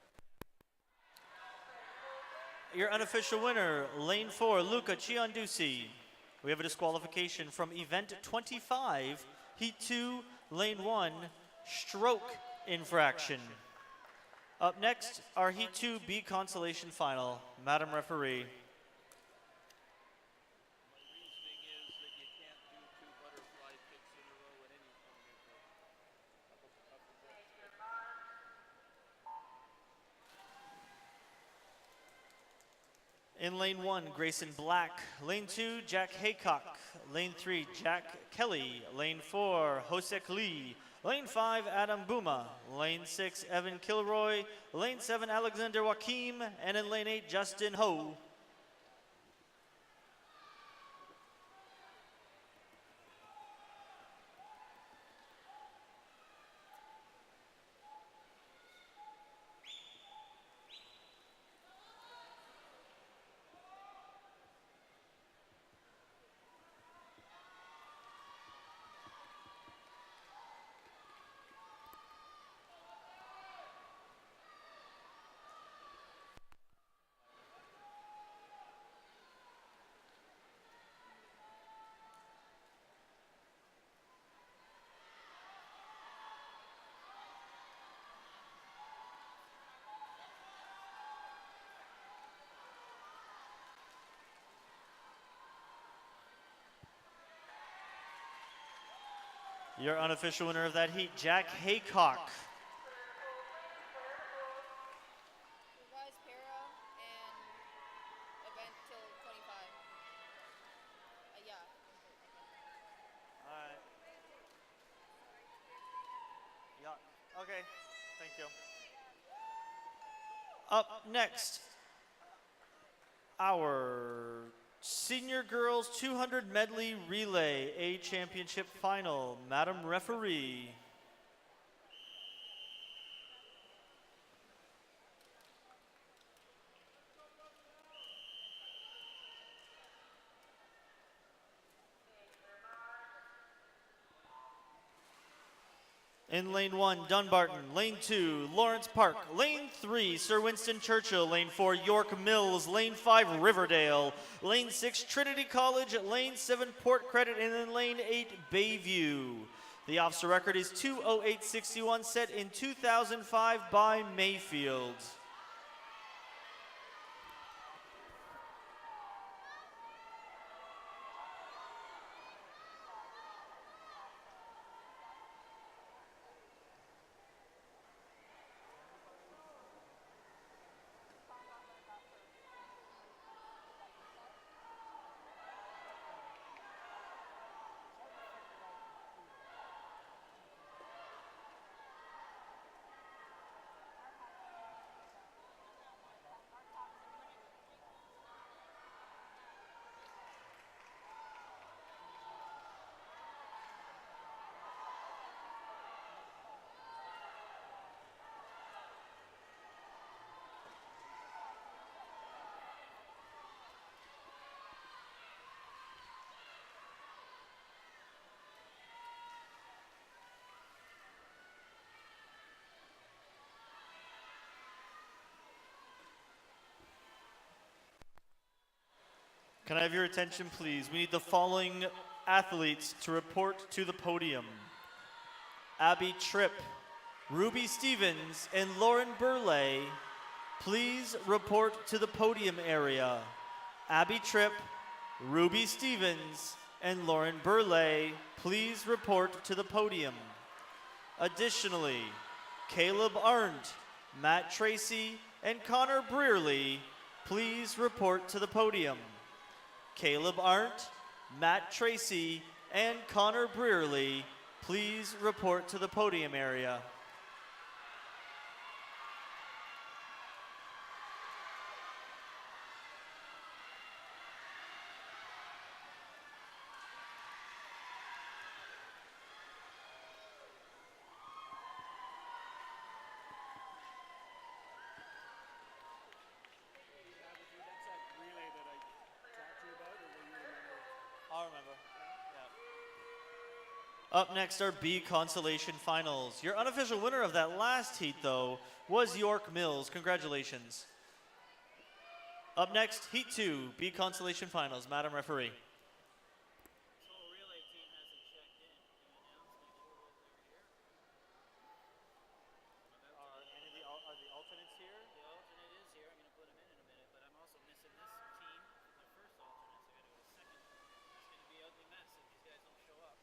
Your unofficial winner, lane 4, Luca Chiandusi. We have a disqualification from event 25, heat 2, lane 1, stroke infraction. Up next, our heat 2B consolation final. Madam Referee. My reasoning is that you can't do 2 butterfly kicks in a row at any point of the breaststroke. In lane 1, Grayson Black. Lane 2, Jack Haycock. Lane 3, Jack Kelly. Lane 4, Hosek Lee. Lane 5, Adam Buma. Lane 6, Evan Kilroy. Lane 7, Alexander Joaquim. And in lane 8, Justin Ho. Your unofficial winner of that heat, Jack Haycock. Revised para and event till 25. Yeah. All right. Yeah. Okay. Thank you. Up next, our Senior Girls 200 Medley Relay A Championship Final. Madam Referee. In lane 1, Dunbarton. Lane 2, Lawrence Park. Lane 3, Sir Winston Churchill. Lane 4, York Mills. Lane 5, Riverdale. Lane 6, Trinity College. Lane 7, Port Credit. And in lane 8, Bayview. The officer record is 2:08.61, set in 2005 by Mayfield. Can I have your attention, please? We need the following athletes to report to the podium. Abby Tripp, Ruby Stevens, and Lauren Burley, please report to the podium area. Abby Tripp, Ruby Stevens, and Lauren Burley, please report to the podium. Additionally, Caleb Arndt, Matt Tracy, and Connor Brearley, please report to the podium. Caleb Arndt, Matt Tracy, and Connor Brearley, please report to the podium area. That's that relay that I talked to you about, or will you remember? I'll remember. Up next are B Consolation Finals. Your unofficial winner of that last heat, though, was York Mills. Congratulations. Up next, Heat 2, B Consolation Finals. Madam Referee. This whole relay team hasn't checked in. Can you announce, make sure that they're here? Are the alternates here? The alternate is here. I'm going to put him in a minute, but I'm also missing this team. My first alternate, so I got to go to second. It's going to be an ugly mess if these guys don't show up.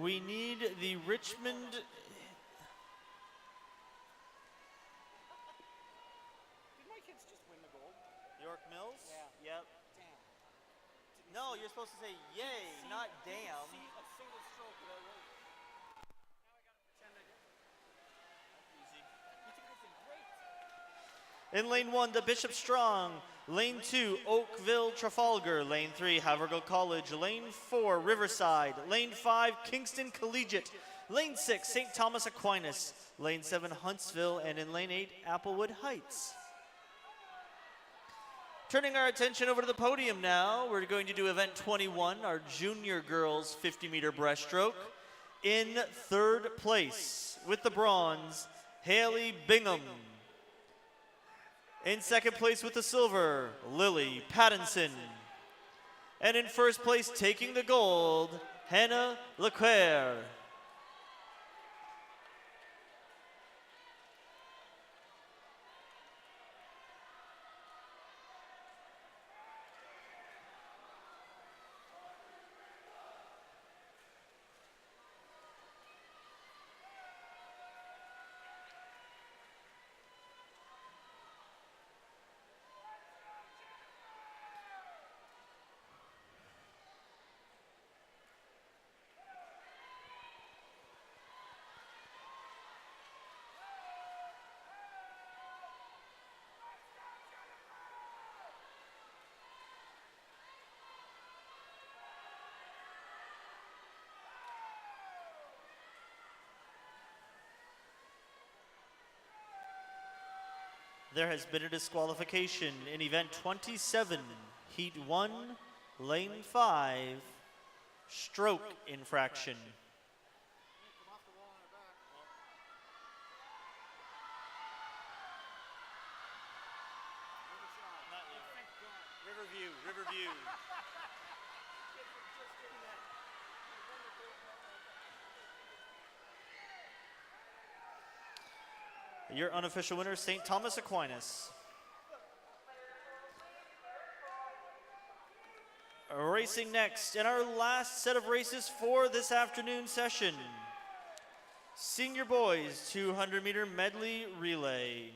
We need the Richmond. Did my kids just win the gold? York Mills? Yeah. Yep. Damn. No, you're supposed to say yay, not damn. See a single stroke that I wrote. Now I gotta pretend I did. Easy. You guys did great. In lane 1, the Bishop Strong. Lane 2, Oakville Trafalgar. Lane 3, Havergal College. Lane 4, Riverside. Lane 5, Kingston Collegiate. Lane 6, St. Thomas Aquinas. Lane 7, Huntsville. And in lane 8, Applewood Heights. Turning our attention over to the podium now, we're going to do event 21, our junior girls 50-meter breaststroke. In third place with the bronze, Haley Bingham. In second place with the silver, Lily Pattinson. And in first place, taking the gold, Hannah Leclerc. There has been a disqualification in event 27, heat 1, lane 5, stroke infraction. Riverview. Your unofficial winner, St. Thomas Aquinas. Racing next in our last set of races for this afternoon session. Senior boys 200-meter medley relay.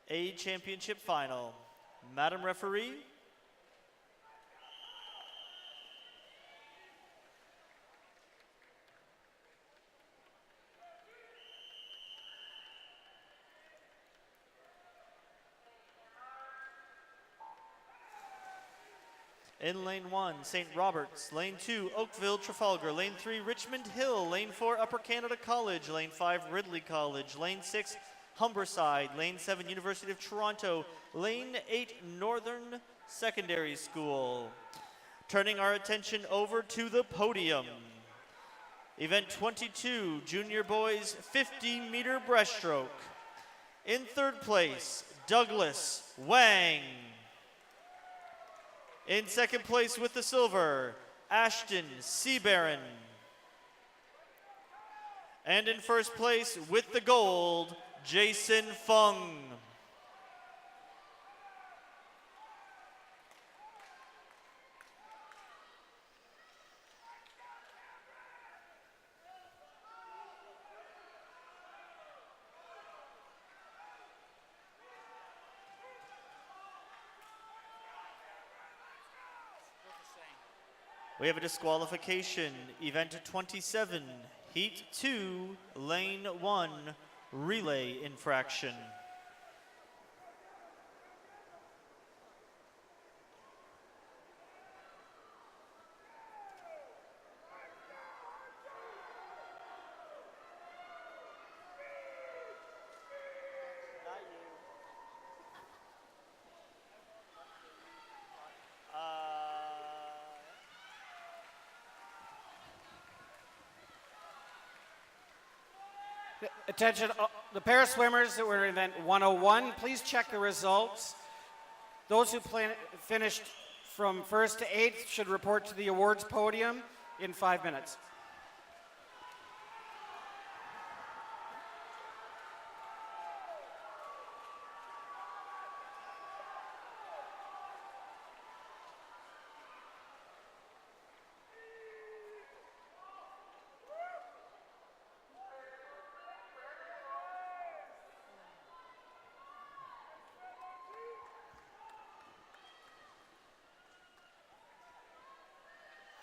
A championship final. Madam Referee. In lane 1, St. Robert's. Lane 2, Oakville Trafalgar. Lane 3, Richmond Hill. Lane 4, Upper Canada College. Lane 5, Ridley College. Lane 6, Humberside. Lane 7, University of Toronto. Lane 8, Northern Secondary School. Turning our attention over to the podium. Event 22, Junior Boys 50-meter breaststroke. In third place, Douglas Wang. In second place with the silver, Ashton Seabaron. And in first place with the gold, Jason Fung. We have a disqualification, event 27, heat 2, lane 1, relay infraction. Attention, the pair of swimmers that were in event 101, please check the results. Those who finished from first to eighth should report to the awards podium in 5 minutes.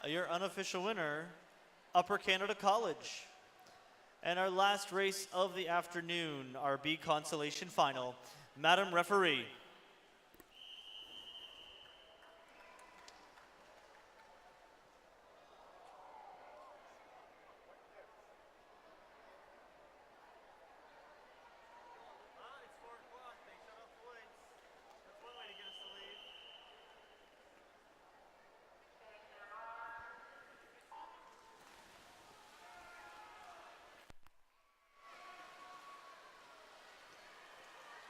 Your unofficial winner, Upper Canada College. And our last race of the afternoon, our B Consolation Final. Madam Referee.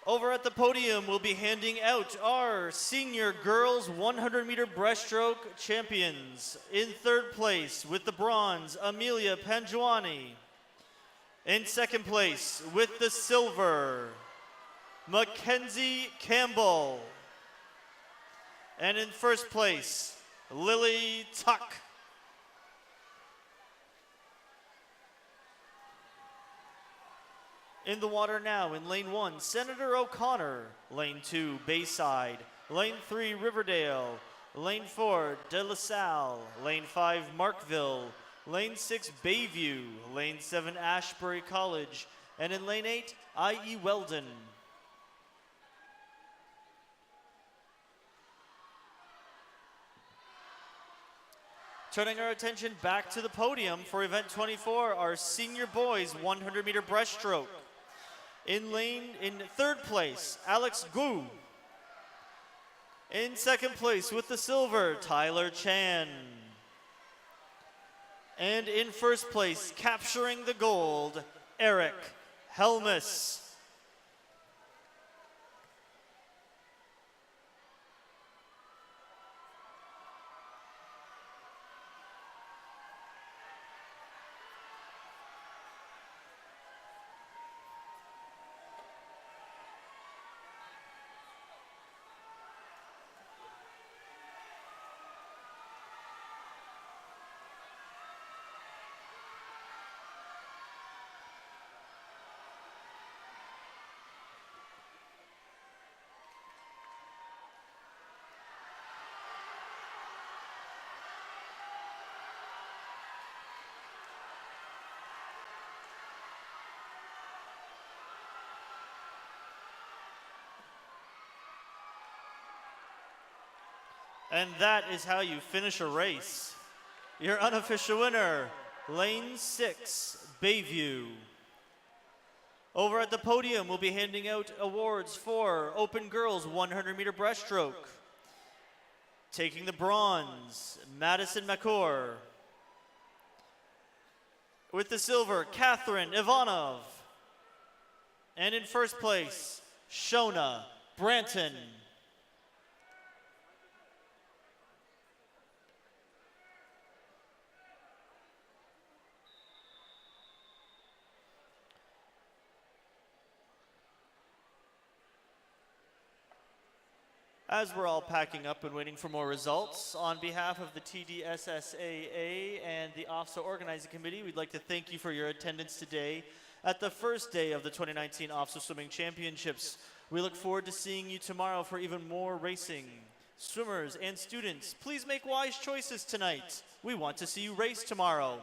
Over at the podium, we'll be handing out our senior girls 100-meter breaststroke champions. In third place with the bronze, Amelia Panjuani. In second place with the silver, Mackenzie Campbell. And in first place, Lily Tuck. In the water now in lane 1, Senator O'Connor. Lane 2, Bayside. Lane 3, Riverdale. Lane 4, De La Salle. Lane 5, Markville. Lane 6, Bayview. Lane 7, Ashbury College. And in lane 8, I.E. Weldon. Turning our attention back to the podium for event 24, our senior boys 100-meter breaststroke. In third place, Alex Gu. In second place with the silver, Tyler Chan. And in first place, capturing the gold, Eric Helmus. And that is how you finish a race. Your unofficial winner, lane 6, Bayview. Over at the podium, we'll be handing out awards for Open Girls 100-meter breaststroke. Taking the bronze, Madison McCord. With the silver, Catherine Ivanov. And in first place, Shona Branton. As we're all packing up and waiting for more results, on behalf of the TDSSAA and the OFSAA Organizing Committee, we'd like to thank you for your attendance today at the first day of the 2019 OFSAA Swimming Championships. We look forward to seeing you tomorrow for even more racing. Swimmers and students, please make wise choices tonight. We want to see you race tomorrow.